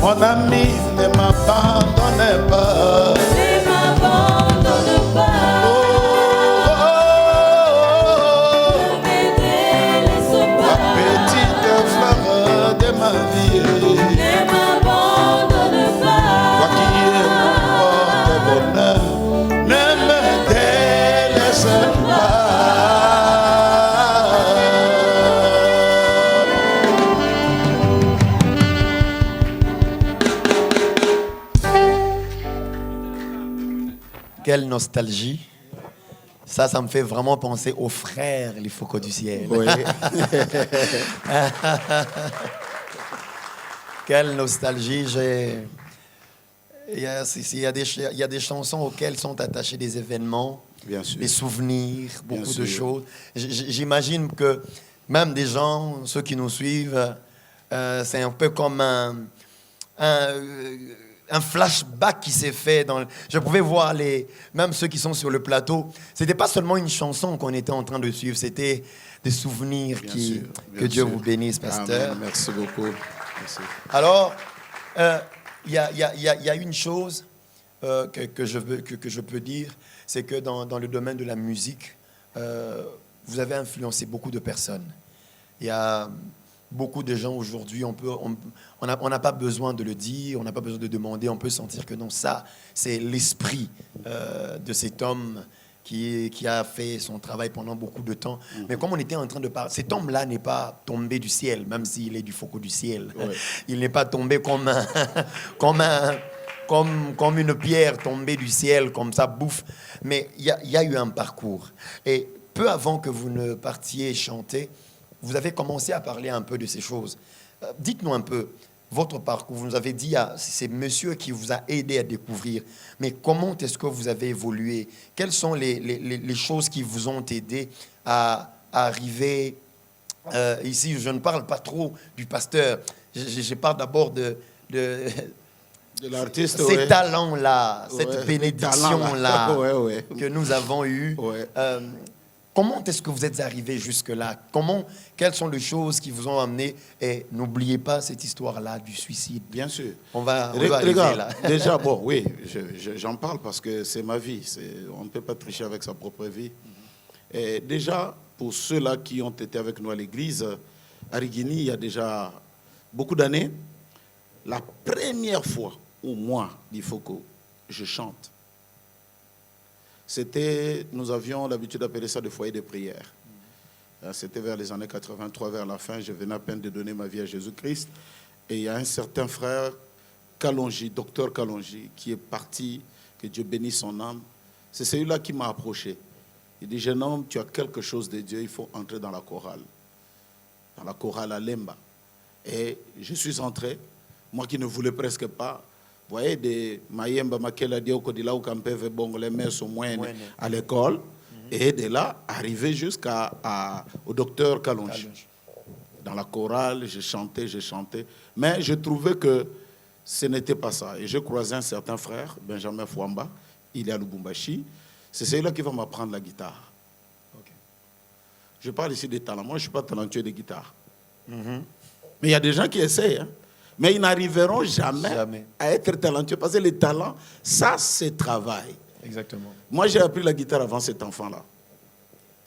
Mon ami ne m'abandonne pas. Ne m'abandonne pas. Ne me délaisse pas. La petite fleur de ma vie. Ne m'abandonne pas. Toi qui es mon porte-bonheur, ne me délaisse pas. Quelle nostalgie. Ça me fait vraiment penser aux frères, les Focaux du ciel. Oui. Quelle nostalgie. Il y a des chansons auxquelles sont attachés des événements, Bien sûr. des souvenirs, beaucoup Bien de sûr. choses. J'imagine que même des gens, ceux qui nous suivent, c'est un peu comme un flashback qui s'est fait. Je pouvais voir même ceux qui sont sur le plateau. C'était pas seulement une chanson qu'on était en train de suivre, c'était des souvenirs Bien que sûr, Dieu sûr. vous bénisse, pasteur. Amen. Merci beaucoup. Merci. Alors, il y a une chose que je peux dire, c'est que dans le domaine de la musique, vous avez influencé beaucoup de personnes. Il y a beaucoup de gens aujourd'hui, on n'a pas besoin de le dire, on n'a pas besoin de demander, on peut sentir que non, ça, c'est l'esprit de cet homme qui a fait son travail pendant beaucoup de temps. Mais comme on était en train de parler, cet homme-là n'est pas tombé du ciel, même s'il est du Focaux du ciel. Ouais. Il n'est pas tombé comme une pierre tombée du ciel, comme ça, bouffe. Mais il y a eu un parcours. Et peu avant que vous ne partiez chanter, vous avez commencé à parler un peu de ces choses. Dites-nous un peu votre parcours. Vous nous avez dit, c'est monsieur qui vous a aidé à découvrir. Mais comment est-ce que vous avez évolué? Quelles sont les choses qui vous ont aidé à arriver ici? Je ne parle pas trop du pasteur. Je parle d'abord de l'artiste, ces ouais. talents-là, cette Ouais, bénédiction-là ouais. que nous avons eue. Ouais. Comment est-ce que vous êtes arrivé jusque-là? Quelles sont les choses qui vous ont amené? Et n'oubliez pas cette histoire-là du suicide. Bien sûr. On va arriver Regarde, là. déjà, bon, oui, j'en parle parce que c'est ma vie. On ne peut pas tricher avec sa propre vie. Et déjà, pour ceux-là qui ont été avec nous à l'église, à Rigini, il y a déjà beaucoup d'années, la première fois où moi, dit Focaux, je chante, nous avions l'habitude d'appeler ça des foyers de prière. C'était vers les années 83, vers la fin, je venais à peine de donner ma vie à Jésus-Christ. Et il y a un certain frère, Kalonji, docteur Kalonji, qui est parti, que Dieu bénisse son âme. C'est celui-là qui m'a approché. Il dit, jeune homme, tu as quelque chose de Dieu, il faut entrer dans la chorale. Dans la chorale à Lemba. Et je suis entré, moi qui ne voulais presque pas. Vous voyez, des Mayemba Makela Dioko de là où Kampeve Bongo, les mères sont moins à l'école. Et de là, arrivé au docteur Kalonji. Dans la chorale, je chantais. Mais je trouvais que ce n'était pas ça. Et je croisais un certain frère, Benjamin Fouamba, il est à Lubumbashi. C'est celui-là qui va m'apprendre la guitare. Okay. Je parle ici des talents. Moi, je ne suis pas talentueux de guitare. Mais il y a des gens qui essayent. Hein. Mais ils n'arriveront jamais à être talentueux. Parce que les talents, ça, c'est travail. Exactement. Moi, j'ai appris la guitare avant cet enfant-là.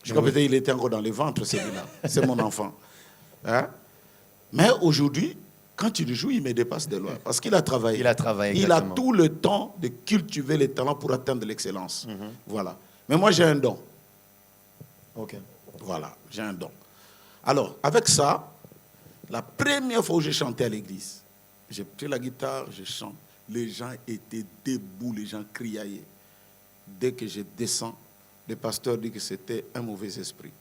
Je crois peut-être qu'il était encore dans le ventre, celui-là. C'est mon enfant. Hein? Mais aujourd'hui, quand il joue, il me dépasse de loin. Parce qu'il a travaillé. Il a travaillé, il a exactement. tout le temps de cultiver les talents pour atteindre l'excellence. Voilà. Mais moi, j'ai un don. Ok. Voilà, j'ai un don. Alors, avec ça, la première fois où j'ai chanté à l'église, j'ai pris la guitare, je chante. Les gens étaient debout, les gens criaient. Dès que je descends, le pasteur dit que c'était un mauvais esprit.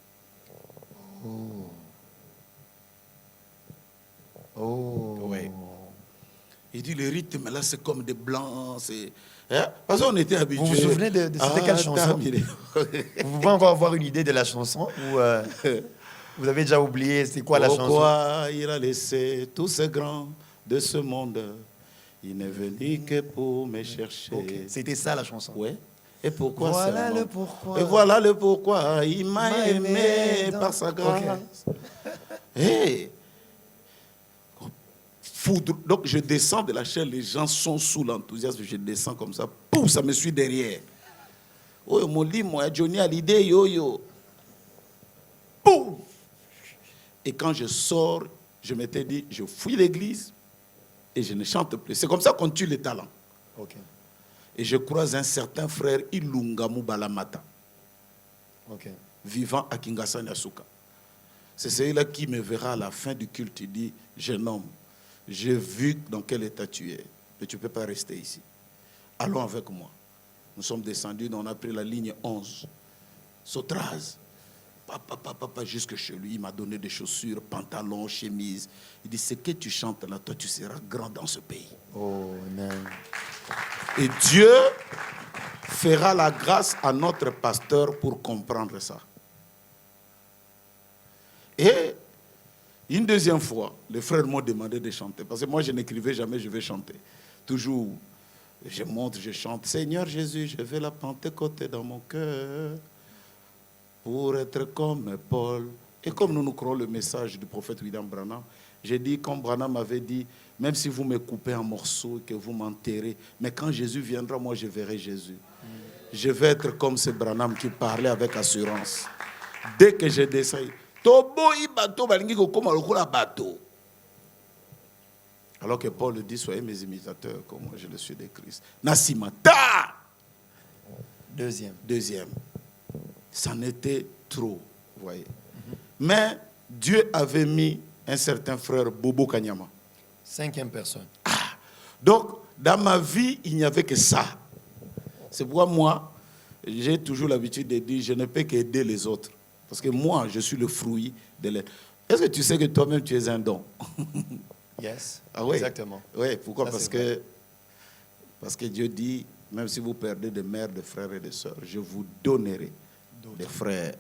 Oh. Oui. Il dit le rythme là, c'est comme des blancs. Hein? Parce qu'on était habitués. Vous vous souvenez de c'était quelle chanson? Vous pouvez encore avoir une idée de la chanson ou vous avez déjà oublié c'est quoi la chanson? Pourquoi il a laissé tous ces grands de ce monde? Il n'est venu que pour me chercher. Okay. C'était ça la chanson. Oui. Et pourquoi voilà le pourquoi. Et voilà le pourquoi. Il m'a aimé par sa grâce. Okay. Et foudre. Donc je descends de la chaise, les gens sont sous l'enthousiasme, je descends comme ça, pouf, ça me suit derrière. Oh, mon lit, moi, Johnny Hallyday, yo. Pouf. Et quand je sors, je m'étais dit, je fouille l'église et je ne chante plus. C'est comme ça qu'on tue les talents. Ok. Et je croise un certain frère Ilungamu Balamata, Ok. vivant à Kinshasa Nyasuka. C'est celui-là qui me verra à la fin du culte. Il dit, jeune homme, j'ai vu dans quel état tu es, mais tu ne peux pas rester ici. Allons avec moi. Nous sommes descendus, on a pris la ligne 11. Sotraz. Papa, jusque chez lui, il m'a donné des chaussures, pantalons, chemises. Il dit, ce que tu chantes là, toi, tu seras grand dans ce pays. Oh, amen. Et Dieu fera la grâce à notre pasteur pour comprendre ça. Et une deuxième fois, les frères m'ont demandé de chanter. Parce que moi, je n'écrivais jamais, je vais chanter. Toujours, je monte, je chante. Seigneur Jésus, je veux la Pentecôte dans mon cœur pour être comme Paul. Et comme nous croyons le message du prophète William Branham, j'ai dit, comme Branham avait dit, même si vous me coupez en morceaux et que vous m'enterrez, mais quand Jésus viendra, moi je verrai Jésus. Je vais être comme ce Branham qui parlait avec assurance. Dès que je descends, alors que Paul dit, soyez mes imitateurs comme moi je le suis de Christ. Nassimata. Deuxième. C'en était trop, vous voyez. Mais Dieu avait mis un certain frère Bobo Kanyama. 5e personne. Donc, dans ma vie, il n'y avait que ça. C'est pourquoi moi, j'ai toujours l'habitude de dire, je ne peux qu'aider les autres. Parce que moi, je suis le fruit de l'aide. Est-ce que tu sais que toi-même, tu es un don? Yes. Ah oui. Exactement. Oui, pourquoi? Ça, Parce que Dieu dit, même si vous perdez de mères, de frères et de sœurs, je vous donnerai des frères.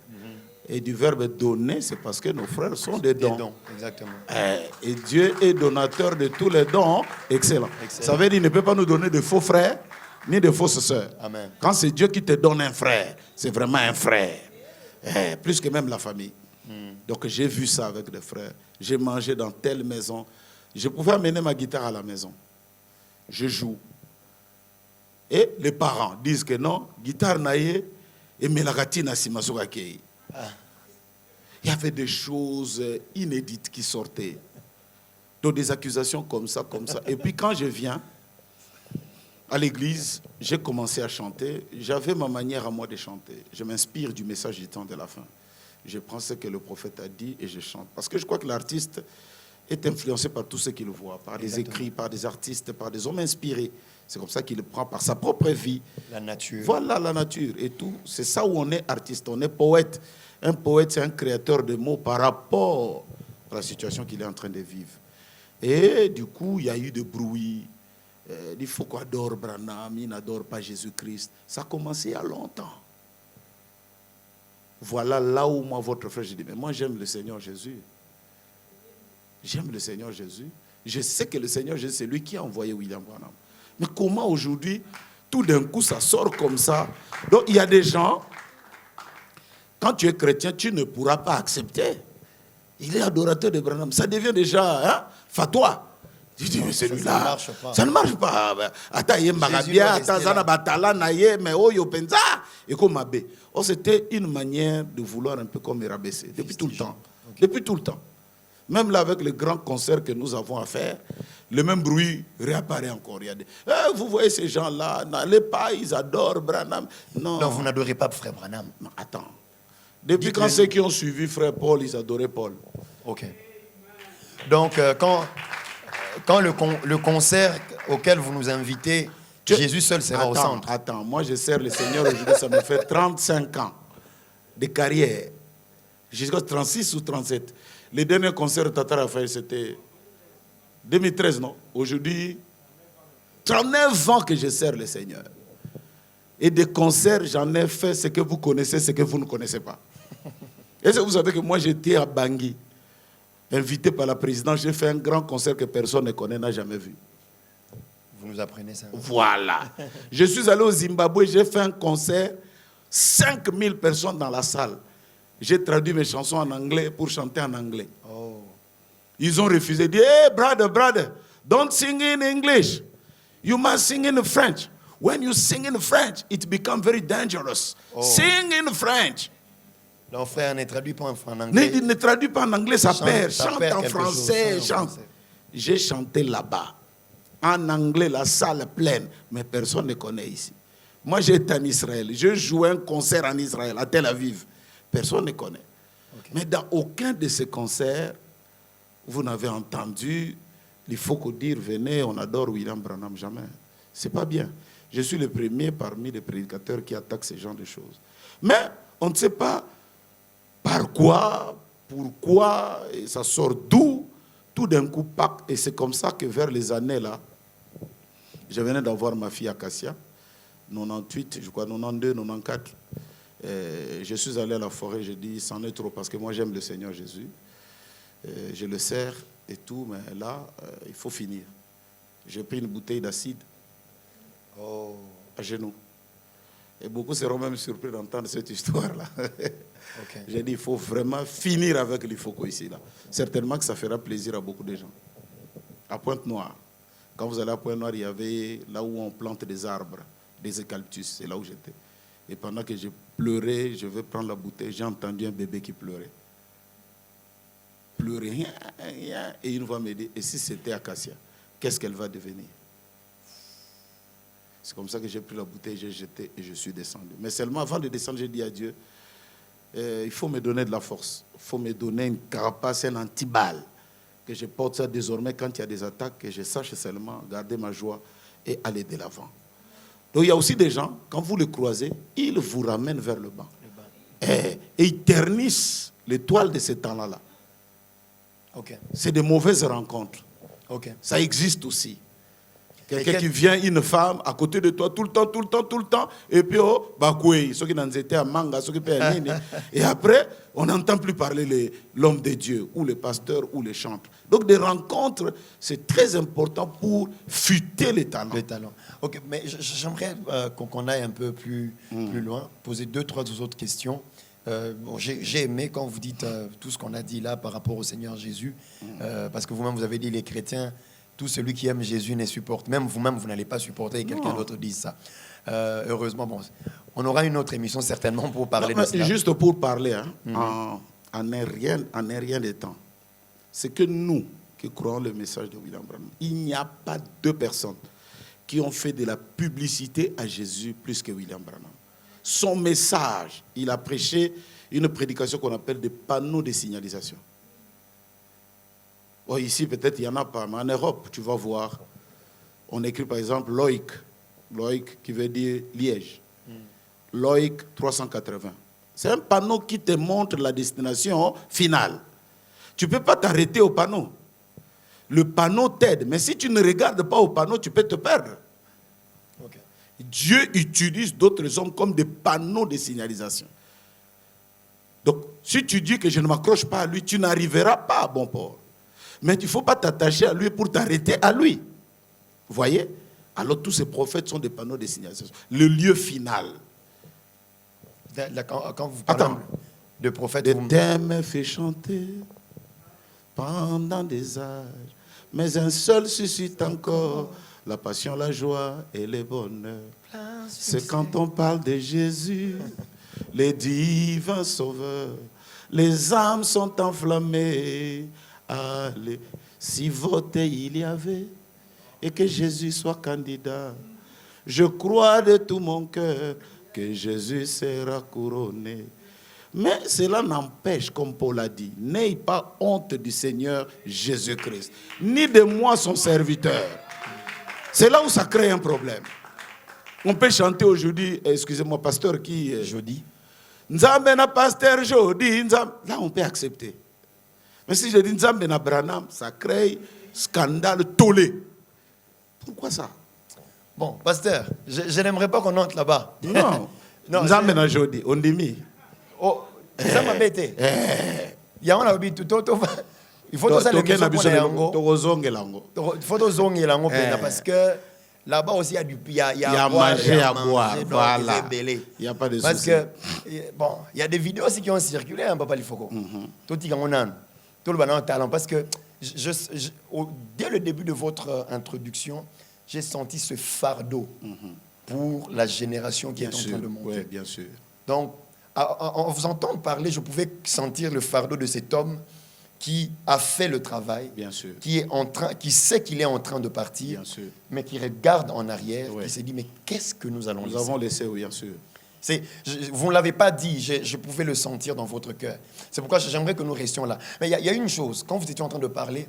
Et du verbe donner, c'est parce que nos frères sont des dons. Des dons, exactement. Et Dieu est donateur de tous les dons. Excellent. Ça veut dire qu'il ne peut pas nous donner de faux frères, ni de fausses sœurs. Amen. Quand c'est Dieu qui te donne un frère, c'est vraiment un frère. Plus que même la famille. Donc j'ai vu ça avec des frères. J'ai mangé dans telle maison. Je pouvais amener ma guitare à la maison. Je joue. Et les parents disent que non, guitare naïe et melagati na simasokakei. Il y avait des choses inédites qui sortaient. Donc des accusations comme ça. Et puis quand je viens à l'église, j'ai commencé à chanter. J'avais ma manière à moi de chanter. Je m'inspire du message du temps de la fin. Je prends ce que le prophète a dit et je chante. Parce que je crois que l'artiste est influencé par tout ce qu'il voit, par des écrits, par des artistes, par des hommes inspirés. C'est comme ça qu'il le prend par sa propre vie. La nature. Voilà la nature et tout. C'est ça où on est artiste, on est poète. Un poète, c'est un créateur de mots par rapport à la situation qu'il est en train de vivre. Et du coup, il y a eu des bruits. Il faut qu'on adore Branham, il n'adore pas Jésus-Christ. Ça a commencé il y a longtemps. Voilà là où moi, votre frère, je dis, mais moi j'aime le Seigneur Jésus. J'aime le Seigneur Jésus. Je sais que le Seigneur Jésus, c'est lui qui a envoyé William Branham. Mais comment aujourd'hui, tout d'un coup, ça sort comme ça? Donc il y a des gens, quand tu es chrétien, tu ne pourras pas accepter. Il est adorateur de Branham. Ça devient déjà fatwa. Tu dis, mais celui-là, ça ne marche pas. Oh, c'était une manière de vouloir un peu comme me rabaisser. Depuis tout le temps. Okay. Depuis tout le temps. Même là, avec les grands concerts que nous avons à faire, le même bruit réapparaît encore. Il y a des, vous voyez ces gens-là, n'allez pas, ils adorent Branham. Non, vous n'adorez pas frère Branham. Non, attends. Depuis quand ceux qui ont suivi frère Paul, ils adoraient Paul. Ok. Donc, quand le concert auquel vous nous invitez, Jésus seul sera au centre. Attends, moi je sers le Seigneur aujourd'hui, ça me fait 35 ans de carrière. Jusqu'à 36 ou 37. Les derniers concerts Tata Raphaël, c'était 2013, non? Aujourd'hui, 39 ans que je sers le Seigneur. Et des concerts, j'en ai fait ce que vous connaissez, ce que vous ne connaissez pas. Est-ce que vous savez que moi j'étais à Bangui, invité par la présidente, j'ai fait un grand concert que personne ne connaît, n'a jamais vu. Vous nous apprenez ça. Voilà. Je suis allé au Zimbabwe, j'ai fait un concert, 5000 personnes dans la salle. J'ai traduit mes chansons en anglais pour chanter en anglais. Oh. Ils ont refusé. Ils disent, hey, brother, don't sing in English. You must sing in French. When you sing in French, it becomes very dangerous. Oh. Sing in French. Non, frère, ne traduis pas en anglais. Ne traduis pas en anglais, ça perd. ça Chante perd en quelque français. chose, chante en Chante. français. J'ai chanté là-bas. En anglais, la salle pleine. Mais personne ne connaît ici. Moi, j'étais en Israël. Je jouais un concert en Israël, à Tel Aviv. Personne ne connaît. Okay. Mais dans aucun de ces concerts, vous n'avez entendu, il faut qu'on dise, venez, on adore William Branham. Jamais. C'est pas bien. Je suis le premier parmi les prédicateurs qui attaquent ce genre de choses. Mais on ne sait pas par quoi, pourquoi, et ça sort d'où, tout d'un coup, pack. Et c'est comme ça que vers les années là, je venais d'avoir ma fille Acacia, 98, je crois, 92, 94. Je suis allé à la forêt, j'ai dit, c'en est trop, parce que moi j'aime le Seigneur Jésus. Je le sers et tout, mais là, il faut finir. J'ai pris une bouteille d'acide à genoux. Et beaucoup seront même surpris d'entendre cette histoire-là. Okay. J'ai dit, il faut vraiment finir avec l'IFOCO ici. Là. Certainement que ça fera plaisir à beaucoup de gens. À Pointe-Noire, quand vous allez à Pointe-Noire, il y avait là où on plante des arbres, des eucalyptus. C'est là où j'étais. Et pendant que je pleurais, je vais prendre la bouteille, j'ai entendu un bébé qui pleurait. Pleurer. Et une voix me dit, et si c'était Acacia, qu'est-ce qu'elle va devenir? C'est comme ça que j'ai pris la bouteille, j'ai jeté et je suis descendu. Mais seulement avant de descendre, j'ai dit à Dieu, il faut me donner de la force. Il faut me donner une carapace, un antiballe. Que je porte ça désormais quand il y a des attaques, que je sache seulement garder ma joie et aller de l'avant. Donc il y a aussi des gens, quand vous les croisez, ils vous ramènent vers le bas. Et ils ternissent l'étoile de ce temps-là. Okay. C'est de mauvaises rencontres. Okay. Ça existe aussi. Quelqu'un qui vient, une femme, à côté de toi, tout le temps, et puis, ceux qui n'en étaient à manga, ceux qui paient à Nini. Et après, on n'entend plus parler l'homme de Dieu, ou le pasteur, ou les chantres. Donc, des rencontres, c'est très important pour fuiter les talents. Les talents. Ok, mais j'aimerais qu'on aille un peu plus loin, poser 2-3 autres questions. Bon, j'ai aimé quand vous dites tout ce qu'on a dit là par rapport au Seigneur Jésus, parce que vous-même, vous avez dit les chrétiens, tout celui qui aime Jésus ne supporte. Même vous-même, vous n'allez pas supporter que quelqu'un d'autre dise ça. Heureusement, bon, on aura une autre émission certainement pour parler de cela. Juste pour parler, en un rien de temps, c'est que nous qui croyons le message de William Branham, il n'y a pas 2 personnes qui ont fait de la publicité à Jésus plus que William Branham. Son message, il a prêché une prédication qu'on appelle des panneaux de signalisation. Oh, ici, peut-être, il n'y en a pas, mais en Europe, tu vas voir, on écrit par exemple Loïc qui veut dire Liège. Loïc 380. C'est un panneau qui te montre la destination finale. Tu ne peux pas t'arrêter au panneau. Le panneau t'aide, mais si tu ne regardes pas au panneau, tu peux te perdre. Okay. Dieu utilise d'autres hommes comme des panneaux de signalisation. Donc, si tu dis que je ne m'accroche pas à lui, tu n'arriveras pas à bon port. Mais il ne faut pas t'attacher à lui pour t'arrêter à lui. Vous voyez? Alors tous ces prophètes sont des panneaux de signalisation. Le lieu final. Quand vous parlez de prophètes... Le thème fait chanter pendant des âges, mais un seul suscite encore la passion, la joie et le bonheur. C'est quand on parle de Jésus, les divins sauveurs, les âmes sont enflammées. Allez, si voter il y avait et que Jésus soit candidat, je crois de tout mon cœur que Jésus sera couronné. Mais cela n'empêche, comme Paul a dit, n'ayez pas honte du Seigneur Jésus-Christ, ni de moi son serviteur. C'est là où ça crée un problème. On peut chanter aujourd'hui, excusez-moi, pasteur qui... Jodi. Nzambe na pasteur Jodi. Là, on peut accepter. Mais si je dis Nzambe na Branham, ça crée scandale tollé. Pourquoi ça? Bon, pasteur, je n'aimerais pas qu'on entre là-bas. Non. Nzambe na Jodi, on dit mi. Oh, ça m'a bêté. Il y a un habit tout. Il faut tout ça le faire pour il faut tout zonguer l'ango parce que là-bas aussi il y a à manger, à boire. Voilà. Il n'y a pas de souci. Parce que bon, il y a des vidéos aussi qui ont circulé, Papa Lifoko. Tout le monde a un talent parce que dès le début de votre introduction, j'ai senti ce fardeau pour la génération qui Bien est en sûr, train de monter. oui, bien sûr. Donc, en vous entendant parler, je pouvais sentir le fardeau de cet homme qui a fait le travail, Bien sûr. qui sait qu'il est en train de partir, Bien sûr. mais qui regarde en arrière, Ouais. qui s'est dit, mais qu'est-ce que nous allons Nous laisser? avons laissé, oui, bien sûr. Vous ne l'avez pas dit, je pouvais le sentir dans votre cœur. C'est pourquoi j'aimerais que nous restions là. Mais il y a une chose, quand vous étiez en train de parler,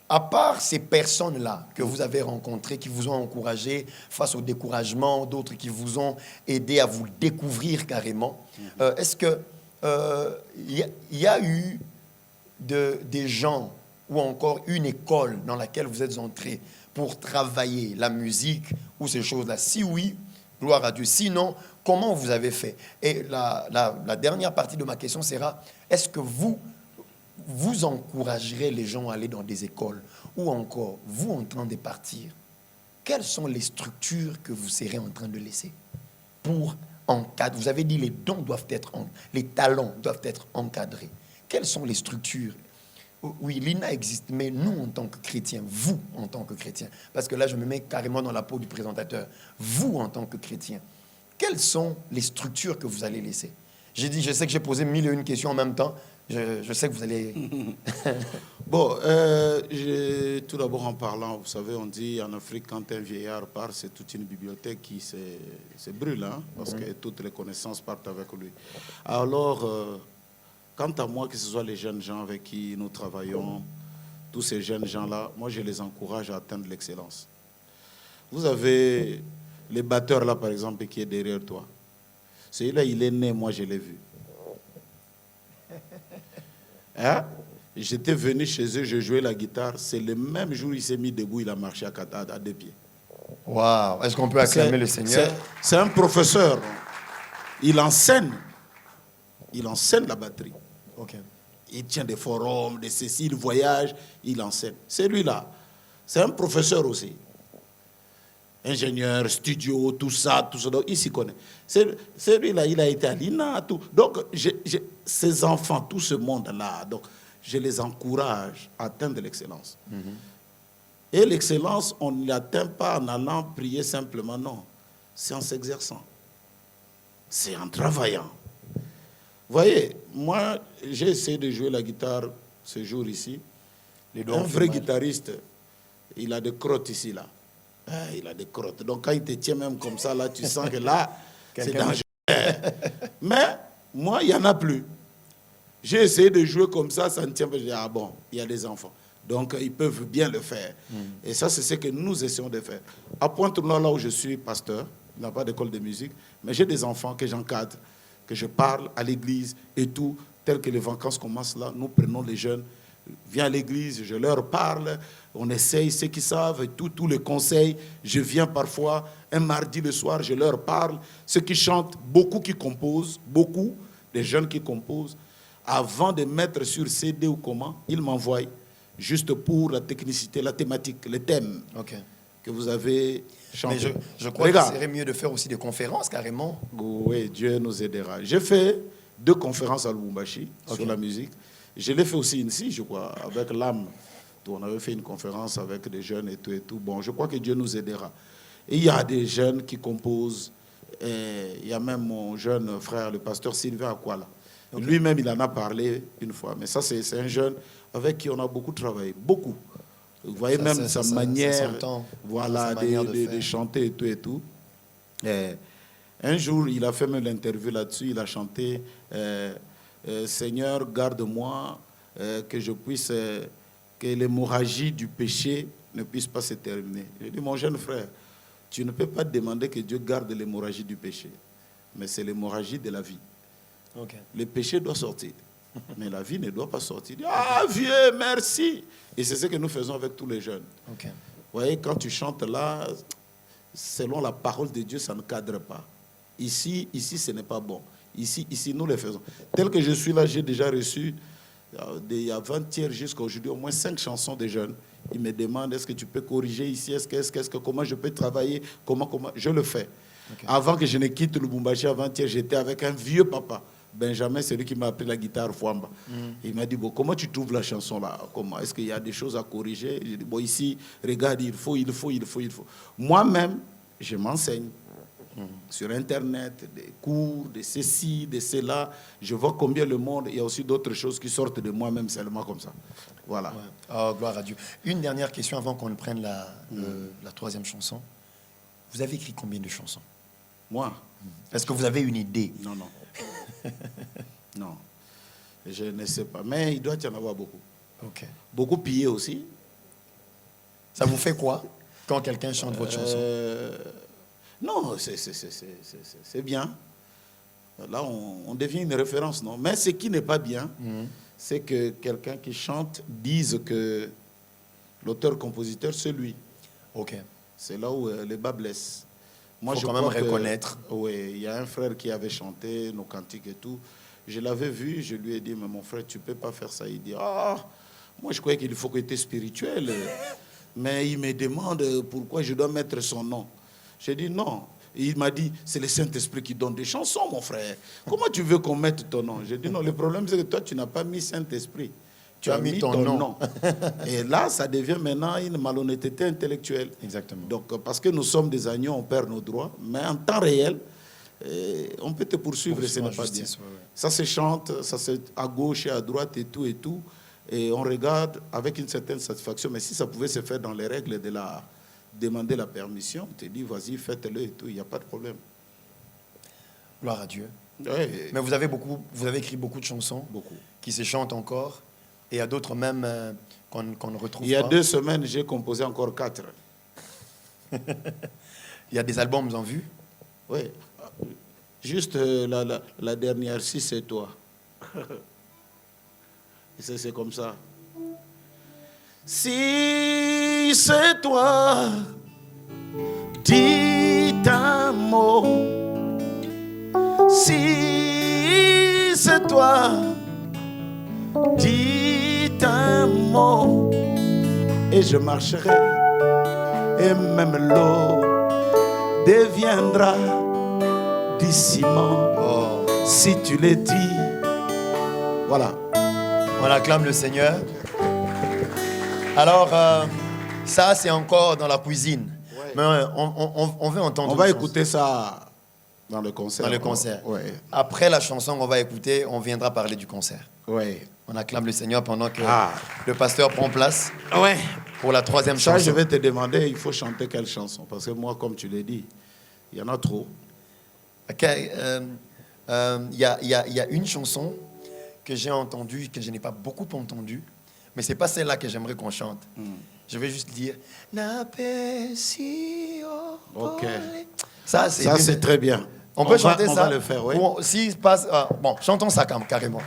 à part ces personnes-là que vous avez rencontrées, qui vous ont encouragé face au découragement, d'autres qui vous ont aidé à vous découvrir carrément, est-ce que il y a eu des gens ou encore une école dans laquelle vous êtes entrés pour travailler la musique ou ces choses-là? Si oui, gloire à Dieu. Sinon, comment vous avez fait? Et la dernière partie de ma question sera, est-ce que vous encouragerez les gens à aller dans des écoles ou encore, vous en train de partir, quelles sont les structures que vous serez en train de laisser pour encadrer? Vous avez dit les dons doivent être, les talents doivent être encadrés. Quelles sont les structures? Oui, l'INA existe, mais nous, en tant que chrétiens, vous, en tant que chrétiens, parce que là, je me mets carrément dans la peau du présentateur, vous, en tant que chrétiens, quelles sont les structures que vous allez laisser? Je sais que j'ai posé 1001 questions en même temps, je sais que vous allez... Bon, tout d'abord en parlant, vous savez, on dit en Afrique, quand un vieillard part, c'est toute une bibliothèque qui se brûle, hein, parce que toutes les connaissances partent avec lui. Alors, quant à moi, que ce soit les jeunes gens avec qui nous travaillons, tous ces jeunes gens-là, moi, je les encourage à atteindre l'excellence. Vous avez les batteurs là, par exemple, qui est derrière toi. Celui-là, il est né, moi, je l'ai vu. Hein? J'étais venu chez eux, je jouais la guitare. C'est le même jour, il s'est mis debout, il a marché à deux pieds. Waouh! Est-ce qu'on peut acclamer le Seigneur? C'est un professeur. Il enseigne la batterie. Okay. Il tient des forums, des ceci, il voyage, il enseigne. C'est lui-là. C'est un professeur aussi. Ingénieur, studio, tout ça, donc il s'y connaît. C'est lui-là, il a été à l'INA, tout. Donc, ces enfants, tout ce monde-là, donc, je les encourage à atteindre l'excellence. Et l'excellence, on ne l'atteint pas en allant prier simplement, non. C'est en s'exerçant. C'est en travaillant. Vous voyez, moi, j'ai essayé de jouer la guitare ce jour ici. Un vrai guitariste, il a des crottes ici, là. Ah, il a des crottes. Donc, quand il te tient même comme ça, là, tu sens que là, c'est dangereux. Mais, moi, il n'y en a plus. J'ai essayé de jouer comme ça ne tient pas. Je dis, ah bon, il y a des enfants. Donc, ils peuvent bien le faire. Et ça, c'est ce que nous essayons de faire. À Pointe-Noire, là où je suis pasteur, il n'y a pas d'école de musique, mais j'ai des enfants que j'encadre, que je parle à l'église et tout, tel que les vacances commencent là, nous prenons les jeunes, viens à l'église, je leur parle, on essaye, ceux qui savent, tous les conseils, je viens parfois, un mardi le soir, je leur parle, ceux qui chantent, beaucoup qui composent, beaucoup, des jeunes qui composent, avant de mettre sur CD ou comment, ils m'envoient, juste pour la technicité, la thématique, les thèmes que vous avez chantés. Mais je crois qu'il serait mieux de faire aussi des conférences, carrément. Oui, Dieu nous aidera. J'ai fait 2 conférences à Lubumbashi sur la musique. Je l'ai fait aussi ici, je crois, avec l'âme. On avait fait une conférence avec des jeunes et tout et tout. Bon, je crois que Dieu nous aidera. Et il y a des jeunes qui composent. Il y a même mon jeune frère, le pasteur Sylvain Akwala. Lui-même, il en a parlé une fois. Mais ça, c'est un jeune avec qui on a beaucoup travaillé. Beaucoup. Vous voyez ça, même sa manière, voilà, de chanter et tout et tout. Un jour, il a fait même l'interview là-dessus. Il a chanté Seigneur, garde-moi, que je puisse, que l'hémorragie du péché ne puisse pas se terminer. J'ai dit, mon jeune frère, tu ne peux pas demander que Dieu garde l'hémorragie du péché, mais c'est l'hémorragie de la vie. Le péché doit sortir, mais la vie ne doit pas sortir. Ah, vieux, merci. Et c'est ce que nous faisons avec tous les jeunes. Vous voyez, quand tu chantes là, selon la parole de Dieu, ça ne cadre pas. Ici, ce n'est pas bon. Ici, nous le faisons. Tel que je suis là, j'ai déjà reçu, il y a 20 hier jusqu'à aujourd'hui, au moins 5 chansons de jeunes. Ils me demandent, est-ce que tu peux corriger ici, comment je peux travailler, comment, je le fais. Avant que je ne quitte Lubumbashi, avant-hier, j'étais avec un vieux papa. Benjamin, c'est lui qui m'a appris la guitare Fouamba. Il m'a dit, bon, comment tu trouves la chanson là? Comment? Est-ce qu'il y a des choses à corriger? J'ai dit, bon, ici, regarde, il faut. Moi-même, je m'enseigne sur Internet, des cours, de ceci, de cela. Je vois combien le monde, il y a aussi d'autres choses qui sortent de moi-même seulement comme ça. Voilà. Ouais. Oh, gloire à Dieu. Une dernière question avant qu'on ne prenne la troisième chanson. Vous avez écrit combien de chansons? Moi? Est-ce que vous avez une idée? Non. Non. Je ne sais pas. Mais il doit y en avoir beaucoup. Ok. Beaucoup pillés aussi. Ça vous fait quoi quand quelqu'un chante votre chanson? Non, c'est bien. Là, on devient une référence, non? Mais ce qui n'est pas bien, c'est que quelqu'un qui chante dise que l'auteur-compositeur, c'est lui. Ok. C'est là où les bas blessent. Moi, faut je quand même crois que, reconnaître. Oui, il y a un frère qui avait chanté nos cantiques et tout. Je l'avais vu, je lui ai dit, mais mon frère, tu ne peux pas faire ça. Il dit, moi je croyais qu'il faut que tu étais spirituel. Mais il me demande pourquoi je dois mettre son nom. J'ai dit non. Et il m'a dit, c'est le Saint-Esprit qui donne des chansons, mon frère. Comment tu veux qu'on mette ton nom? J'ai dit non, le problème c'est que toi, tu n'as pas mis Saint-Esprit. Tu as mis ton nom. Et là, ça devient maintenant une malhonnêteté intellectuelle. Exactement. Donc, parce que nous sommes des agneaux, on perd nos droits. Mais en temps réel, on peut te poursuivre et ce n'est pas bien. Ouais. Ça se chante, ça se à gauche et à droite et tout et tout. Et on regarde avec une certaine satisfaction. Mais si ça pouvait se faire dans les règles de l'art, demander la permission, on te dit, vas-y, faites-le et tout, il n'y a pas de problème. Gloire à Dieu. Ouais. Mais vous avez écrit beaucoup de chansons qui se chantent encore. Et il y a d'autres même qu'on ne retrouve pas. Il y a 2 semaines, j'ai composé encore 4. Il y a des albums en vue. Oui. Juste la dernière, si c'est toi. Et c'est comme ça. Si c'est toi, dis un mot. Si c'est toi, dis un mot. Et je marcherai. Et même l'eau deviendra du ciment. Oh. Si tu le dis. Voilà. On acclame le Seigneur. Alors, ça, c'est encore dans la cuisine. Ouais. Mais on veut entendre. On va écouter ça dans le concert. Dans le concert. Ouais. Après la chanson qu'on va écouter, on viendra parler du concert. Ouais. On acclame le Seigneur pendant que le pasteur prend place pour la troisième chanson. Ça, je vais te demander, il faut chanter quelle chanson? Parce que moi, comme tu l'as dit, il y en a trop. Il y a une chanson que j'ai entendue, que je n'ai pas beaucoup entendue, mais ce n'est pas celle-là que j'aimerais qu'on chante. Je vais juste dire Ok. Ça, c'est très bien. On peut chanter ça. On va le faire, oui. S'il passe, bon, chantons ça carrément.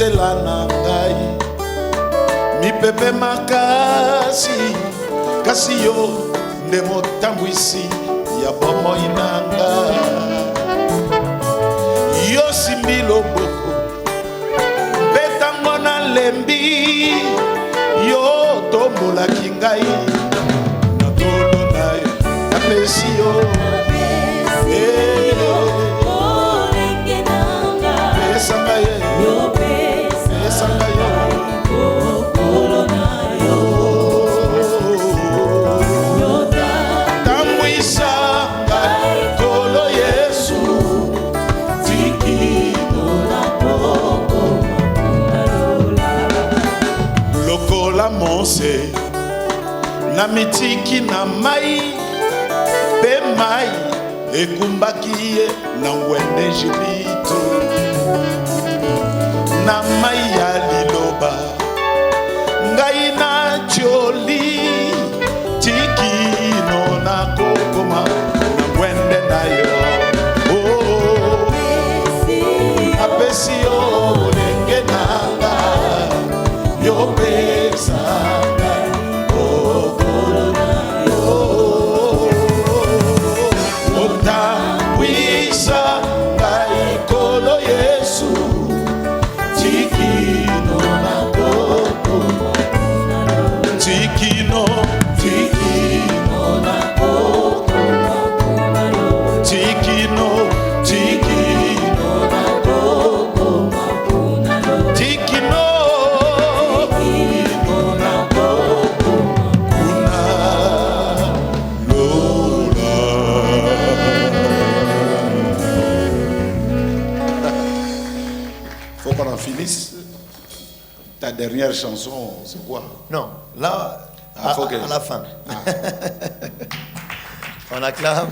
nzela na ngai mipepe makasi kasi yo nde motambwisi ya bomoi na ngai yo simbi loboko mpetango na lembi yo tombolaki ngai na tolo na yo napesi yo pesanga ye pesanga ye tambwisa ngai kolo Yesu lokola Mose na mitiki na mai pe mai ekumbaki ye na ngwende Ejipito na mai ya liloba ngai na joli tikino na kokoma na ngwende na yo apesi yo bolenge na nga yo pesa ta dernière chanson, c'est quoi? Non, là, Ah, à la fin. On acclame.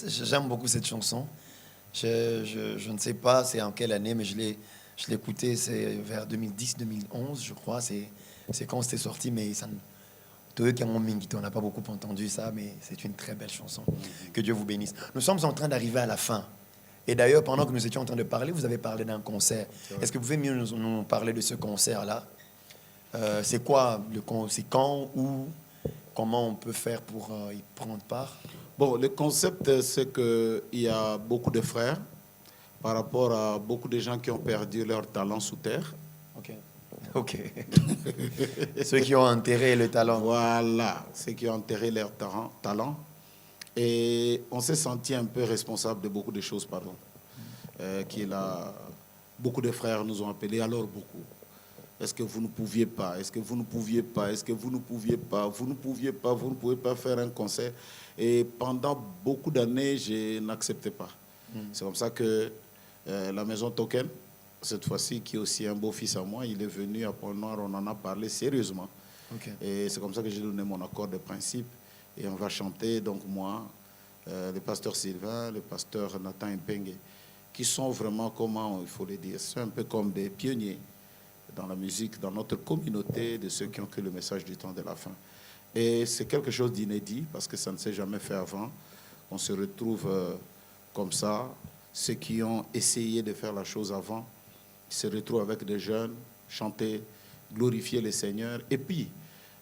J'aime beaucoup cette chanson. Je ne sais pas c'est en quelle année, mais je l'ai écoutée, c'est vers 2010-2011, je crois. C'est quand c'était sorti, mais ça ne... On n'a pas beaucoup entendu ça, mais c'est une très belle chanson. Que Dieu vous bénisse. Nous sommes en train d'arriver à la fin. Et d'ailleurs, pendant que nous étions en train de parler, vous avez parlé d'un concert. Est-ce que vous pouvez mieux nous parler de ce concert-là? C'est quoi? C'est quand? Où? Comment on peut faire pour y prendre part? Bon, le concept, c'est qu'il y a beaucoup de frères par rapport à beaucoup de gens qui ont perdu leur talent sous terre. Ok. Ceux qui ont enterré le talent. Voilà, ceux qui ont enterré leur talent. Et on s'est senti un peu responsable de beaucoup de choses, pardon. Beaucoup de frères nous ont appelés, alors beaucoup. Est-ce que vous ne pouviez pas? Est-ce que vous ne pouviez pas? Est-ce que vous ne pouviez pas? Vous ne pouviez pas, vous ne pouvez pas faire un concert. Et pendant beaucoup d'années, je n'acceptais pas. C'est comme ça que la maison Token, cette fois-ci, qui est aussi un beau-fils à moi, il est venu à Pont-Noir, on en a parlé sérieusement. Et c'est comme ça que j'ai donné mon accord de principe. Et on va chanter, donc moi, le pasteur Sylvain, le pasteur Nathan Mpengue, qui sont vraiment, comment il faut le dire, c'est un peu comme des pionniers dans la musique, dans notre communauté, de ceux qui ont cru le message du temps de la fin. Et c'est quelque chose d'inédit, parce que ça ne s'est jamais fait avant. On se retrouve comme ça, ceux qui ont essayé de faire la chose avant, se retrouvent avec des jeunes, chanter, glorifier le Seigneur. Et puis,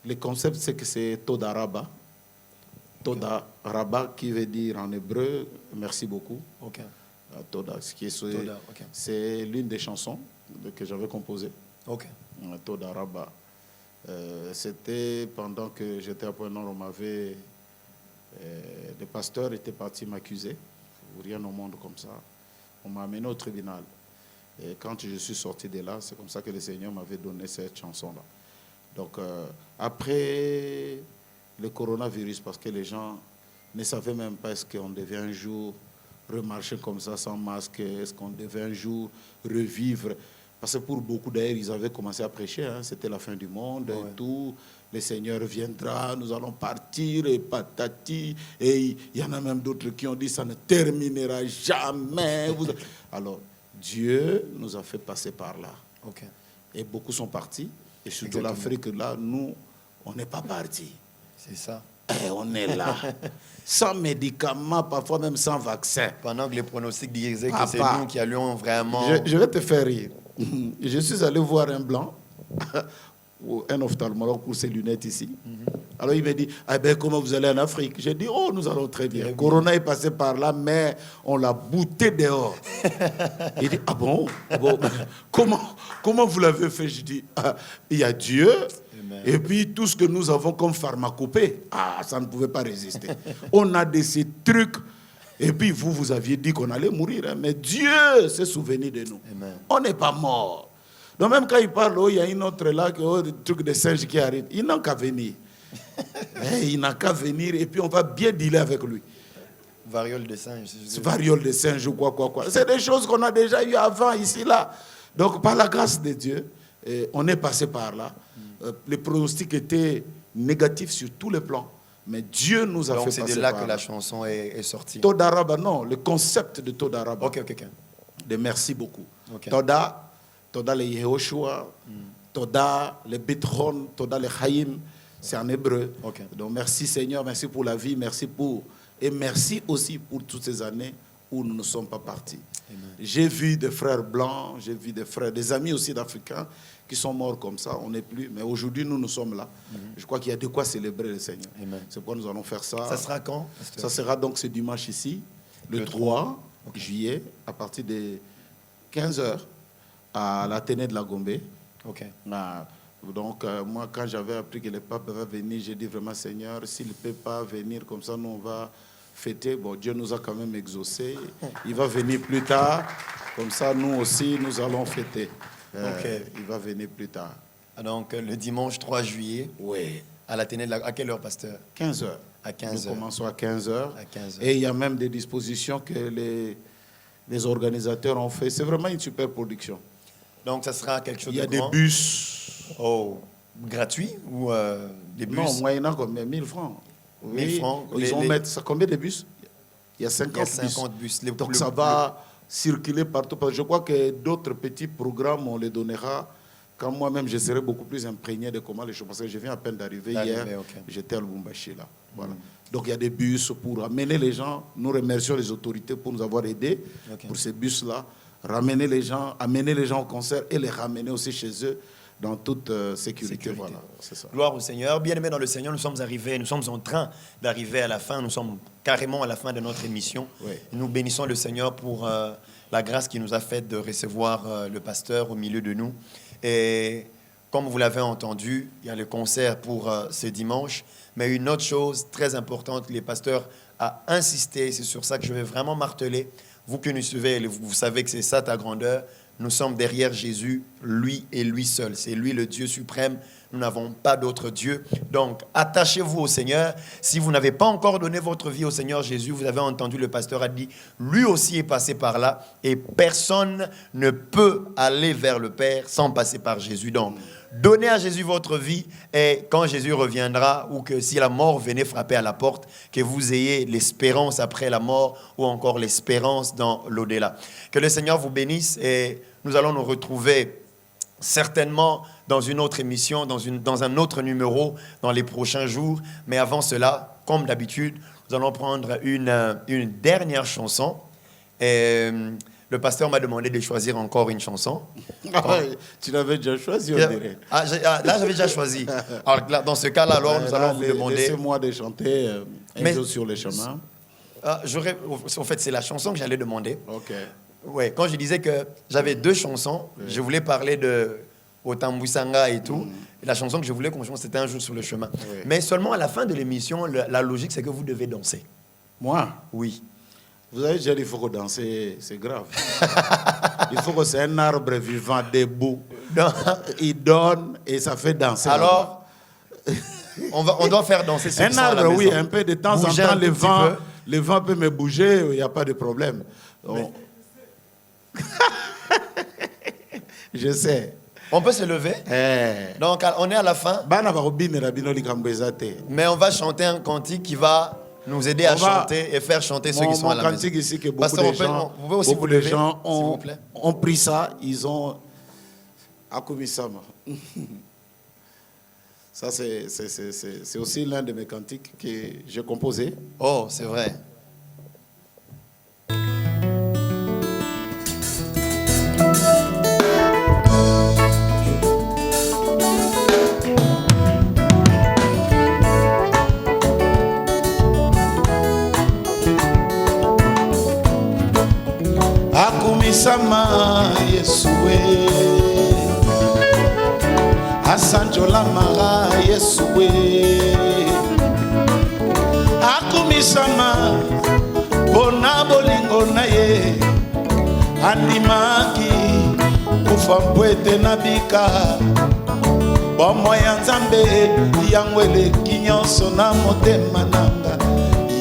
le concept, c'est que c'est Toda Rabba. Toda Rabba, qui veut dire en hébreu, merci beaucoup. Toda, c'est l'une des chansons que j'avais composées. Toda Rabba. C'était pendant que j'étais à Point-Nord, le pasteur était parti m'accuser, rien au monde comme ça. On m'a amené au tribunal. Et quand je suis sorti de là, c'est comme ça que le Seigneur m'avait donné cette chanson-là. Donc, après le coronavirus, parce que les gens ne savaient même pas est-ce qu'on devait un jour remarcher comme ça sans masque, est-ce qu'on devait un jour revivre. Parce que pour beaucoup d'ailleurs, ils avaient commencé à prêcher, hein, c'était la fin du monde et tout. Le Seigneur viendra, nous allons partir et patati. Et il y en a même d'autres qui ont dit ça ne terminera jamais. Alors, Dieu nous a fait passer par là. Et beaucoup sont partis. Et surtout l'Afrique, là, nous, on n'est pas partis. C'est ça. Et on est là. Sans médicaments, parfois même sans vaccin. Pendant que les pronostics disaient que c'est Papa, nous qui allions vraiment... Je vais te faire rire. Je suis allé voir un blanc, ou un ophtalmologue pour ses lunettes ici. Alors il me dit, ah ben, comment vous allez en Afrique? J'ai dit, oh, nous allons très bien. Corona est passé par là, mais on l'a bouté dehors. Il dit, ah bon, comment vous l'avez fait? Je dis, ah, il y a Dieu. Amen. Et puis tout ce que nous avons comme pharmacopée, ça ne pouvait pas résister. On a de ces trucs. Et puis vous aviez dit qu'on allait mourir, hein, mais Dieu s'est souvenu de nous. Amen. On n'est pas mort. Donc même quand il parle, il y a une autre là, des trucs de singe qui arrivent. Il n'a qu'à venir. Il n'a qu'à venir et puis on va bien dealer avec lui. Variole de singe. Variole de singe ou quoi. C'est des choses qu'on a déjà eues avant, ici, là. Donc par la grâce de Dieu, on est passé par là. Les pronostics étaient négatifs sur tous les plans. Mais Dieu nous a fait passer par là. Donc c'est de là que la chanson est sortie. Todaraba, non, le concept de Todaraba. Ok. De merci beaucoup. Okay. Toda le Yehoshua, Toda le Betron, Toda le Chaim, c'est en hébreu. Okay. Donc merci Seigneur, merci pour la vie, et merci aussi pour toutes ces années où nous ne sommes pas partis. Amen. J'ai vu des frères blancs, j'ai vu des amis aussi d'Africains qui sont morts comme ça, on n'est plus, mais aujourd'hui nous sommes là. Je crois qu'il y a de quoi célébrer le Seigneur. Amen. C'est pourquoi nous allons faire ça. Ça sera quand? Ça sera donc ce dimanche ici, le 3 juillet, à partir de 15h. À l'Athénée de la Gombe. Ok. Donc, moi, quand j'avais appris que le pape va venir, j'ai dit vraiment, Seigneur, s'il ne peut pas venir comme ça, nous, on va fêter. Bon, Dieu nous a quand même exaucés. Il va venir plus tard. Comme ça, nous aussi, nous allons fêter. Il va venir plus tard. Donc, le dimanche 3 juillet. Oui. À l'Athénée de la... À quelle heure, pasteur? 15h. À 15h. Nous commençons à 15h. À 15h. Et il y a même des dispositions que les organisateurs ont fait. C'est vraiment une super production. Donc, ça sera quelque chose de grand. Il y a des bus. Oh, gratuits ou des bus? Non, moyennant combien? 1000 francs. 1000 francs. Ils vont mettre ça. Combien de bus? Il y a 50 bus. Donc, ça va circuler partout. Je crois que d'autres petits programmes, on les donnera quand moi-même, je serai beaucoup plus imprégné de comment les choses... Parce que je viens à peine d'arriver hier. Okay. J'étais à Lubumbashi, là. Voilà. Donc, il y a des bus pour amener les gens. Nous remercions les autorités pour nous avoir aidés pour ces bus-là. Ramener les gens, amener les gens au concert et les ramener aussi chez eux dans toute sécurité. Voilà, c'est ça. Gloire au Seigneur. Bien-aimés dans le Seigneur, nous sommes en train d'arriver à la fin. Nous sommes carrément à la fin de notre émission. Oui. Nous bénissons le Seigneur pour la grâce qu'il nous a faite de recevoir le pasteur au milieu de nous. Et comme vous l'avez entendu, il y a le concert pour ce dimanche. Mais une autre chose très importante, le pasteur a insisté, c'est sur ça que je vais vraiment marteler. Vous qui nous suivez, vous savez que c'est ça ta grandeur. Nous sommes derrière Jésus, lui et lui seul. C'est lui le Dieu suprême. Nous n'avons pas d'autre Dieu. Donc, attachez-vous au Seigneur. Si vous n'avez pas encore donné votre vie au Seigneur Jésus, vous avez entendu, le pasteur a dit, lui aussi est passé par là et personne ne peut aller vers le Père sans passer par Jésus. Donc, donnez à Jésus votre vie et quand Jésus reviendra ou que si la mort venait frapper à la porte, que vous ayez l'espérance après la mort ou encore l'espérance dans l'au-delà. Que le Seigneur vous bénisse et nous allons nous retrouver certainement dans une autre émission, dans un autre numéro dans les prochains jours. Mais avant cela, comme d'habitude, nous allons prendre une dernière chanson. Et le pasteur m'a demandé de choisir encore une chanson. Tu l'avais déjà choisi, on dirait. Là, j'avais déjà choisi. Alors, là, dans ce cas-là, alors, nous allons vous demander... Laissez-moi de chanter Un jour sur les chemins. En fait, c'est la chanson que j'allais demander. OK. Ouais, quand je disais que j'avais deux chansons, je voulais parler de Otambusanga et tout. Et la chanson que je voulais qu'on chante, c'était Un jour sur le chemin. Mais seulement à la fin de l'émission, la logique, c'est que vous devez danser. Moi? Oui. Vous avez déjà dit qu'il faut que danser, c'est grave. Il faut que c'est un arbre vivant debout. Il donne et ça fait danser. Alors, on doit faire danser ceux qui sont à la maison. Oui, un peu de temps en temps, le vent peut me bouger, il n'y a pas de problème. Je sais. On peut se lever. Donc, on est à la fin. Mais on va chanter un cantique qui va nous aider à chanter et faire chanter ceux qui sont à la maison. Ici que beaucoup de gens ont pris ça, ils ont Akumisama. Ça, c'est aussi l'un de mes cantiques que j'ai composé. Oh, c'est vrai. Akumisama Yesue Asanjola Mara Yesue Akumisama Bona bolingo na ye Andimaki Kufa mpwete na bika Bomo ya nzambe Yangwele kinyonso na motema nanga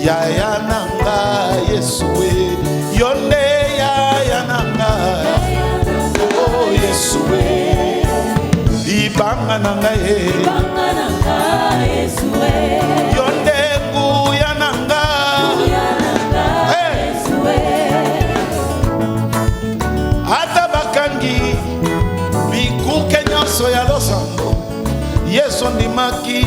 Yaya nanga Yesue Yonde Yaya nanga Oh Yesue Ibanga nanga ye Yonde nguya nanga Ata bakangi Bikuke nyonso ya losango Yesu ndimaki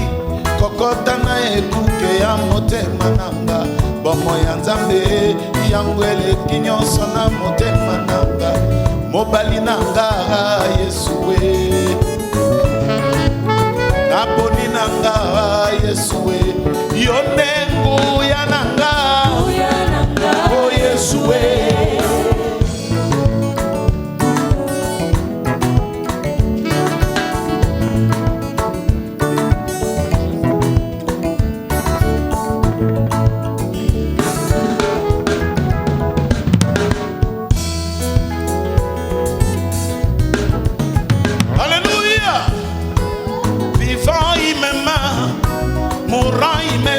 Kokota na ekuke ya motema nanga Bomo ya nzambe Yangwele kinyonso na motema nanga Mobali nanga Yesue Naponi nanga Yesue Yonengu ya nanga Oh Yesue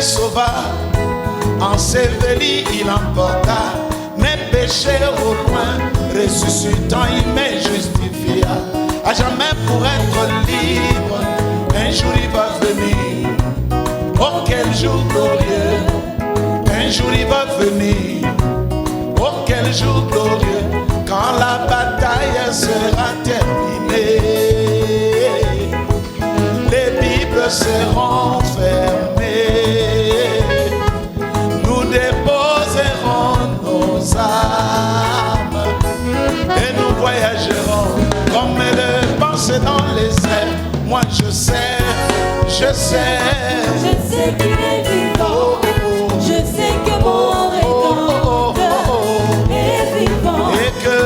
Sauva, enseveli, il emporta mes péchés au loin, ressuscitant, il me justifia. À jamais pour être libre, un jour il va venir. Oh quel jour glorieux, un jour il va venir. Oh quel jour glorieux, quand la bataille sera terminée, les Bibles seront fermées. Nous déposerons nos âmes et nous voyagerons comme les pensées dans les airs. Moi je sais qu'il est vivant. Je sais que mon Rédempteur est vivant. Et que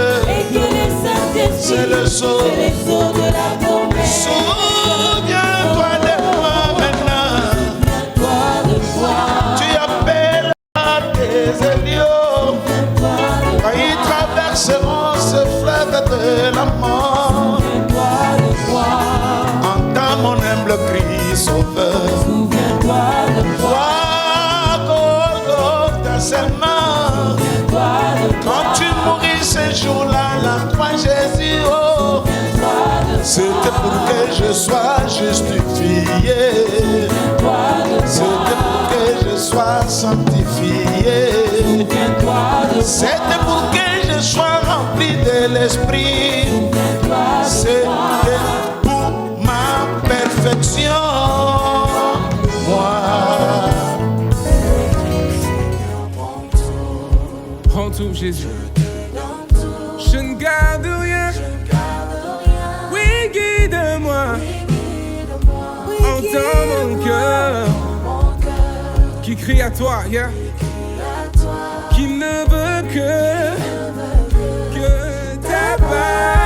le Saint-Esprit c'est le sceau de la promesse. Souviens-toi de moi maintenant. Souviens-toi de moi. Tu appelles à tes Elios. Quand ils traverseront ce fleuve de la mort. Souviens-toi de moi. Entends mon humble cri, sauveur. Souviens-toi de moi. Golgotha seulement. Souviens-toi de moi. Quand tu mourris ce jour-là, la croix Jésus, oh, c'était pour que je sois justifié. C'était pour que je sois sanctifié. C'était pour que je sois rempli de l'Esprit. C'était pour ma perfection. Moi. Prends tout, Jésus. Je ne garde rien. Oui, guide-moi. Entends mon cœur qui crie à toi, yeah. Qui ne veut que ta part.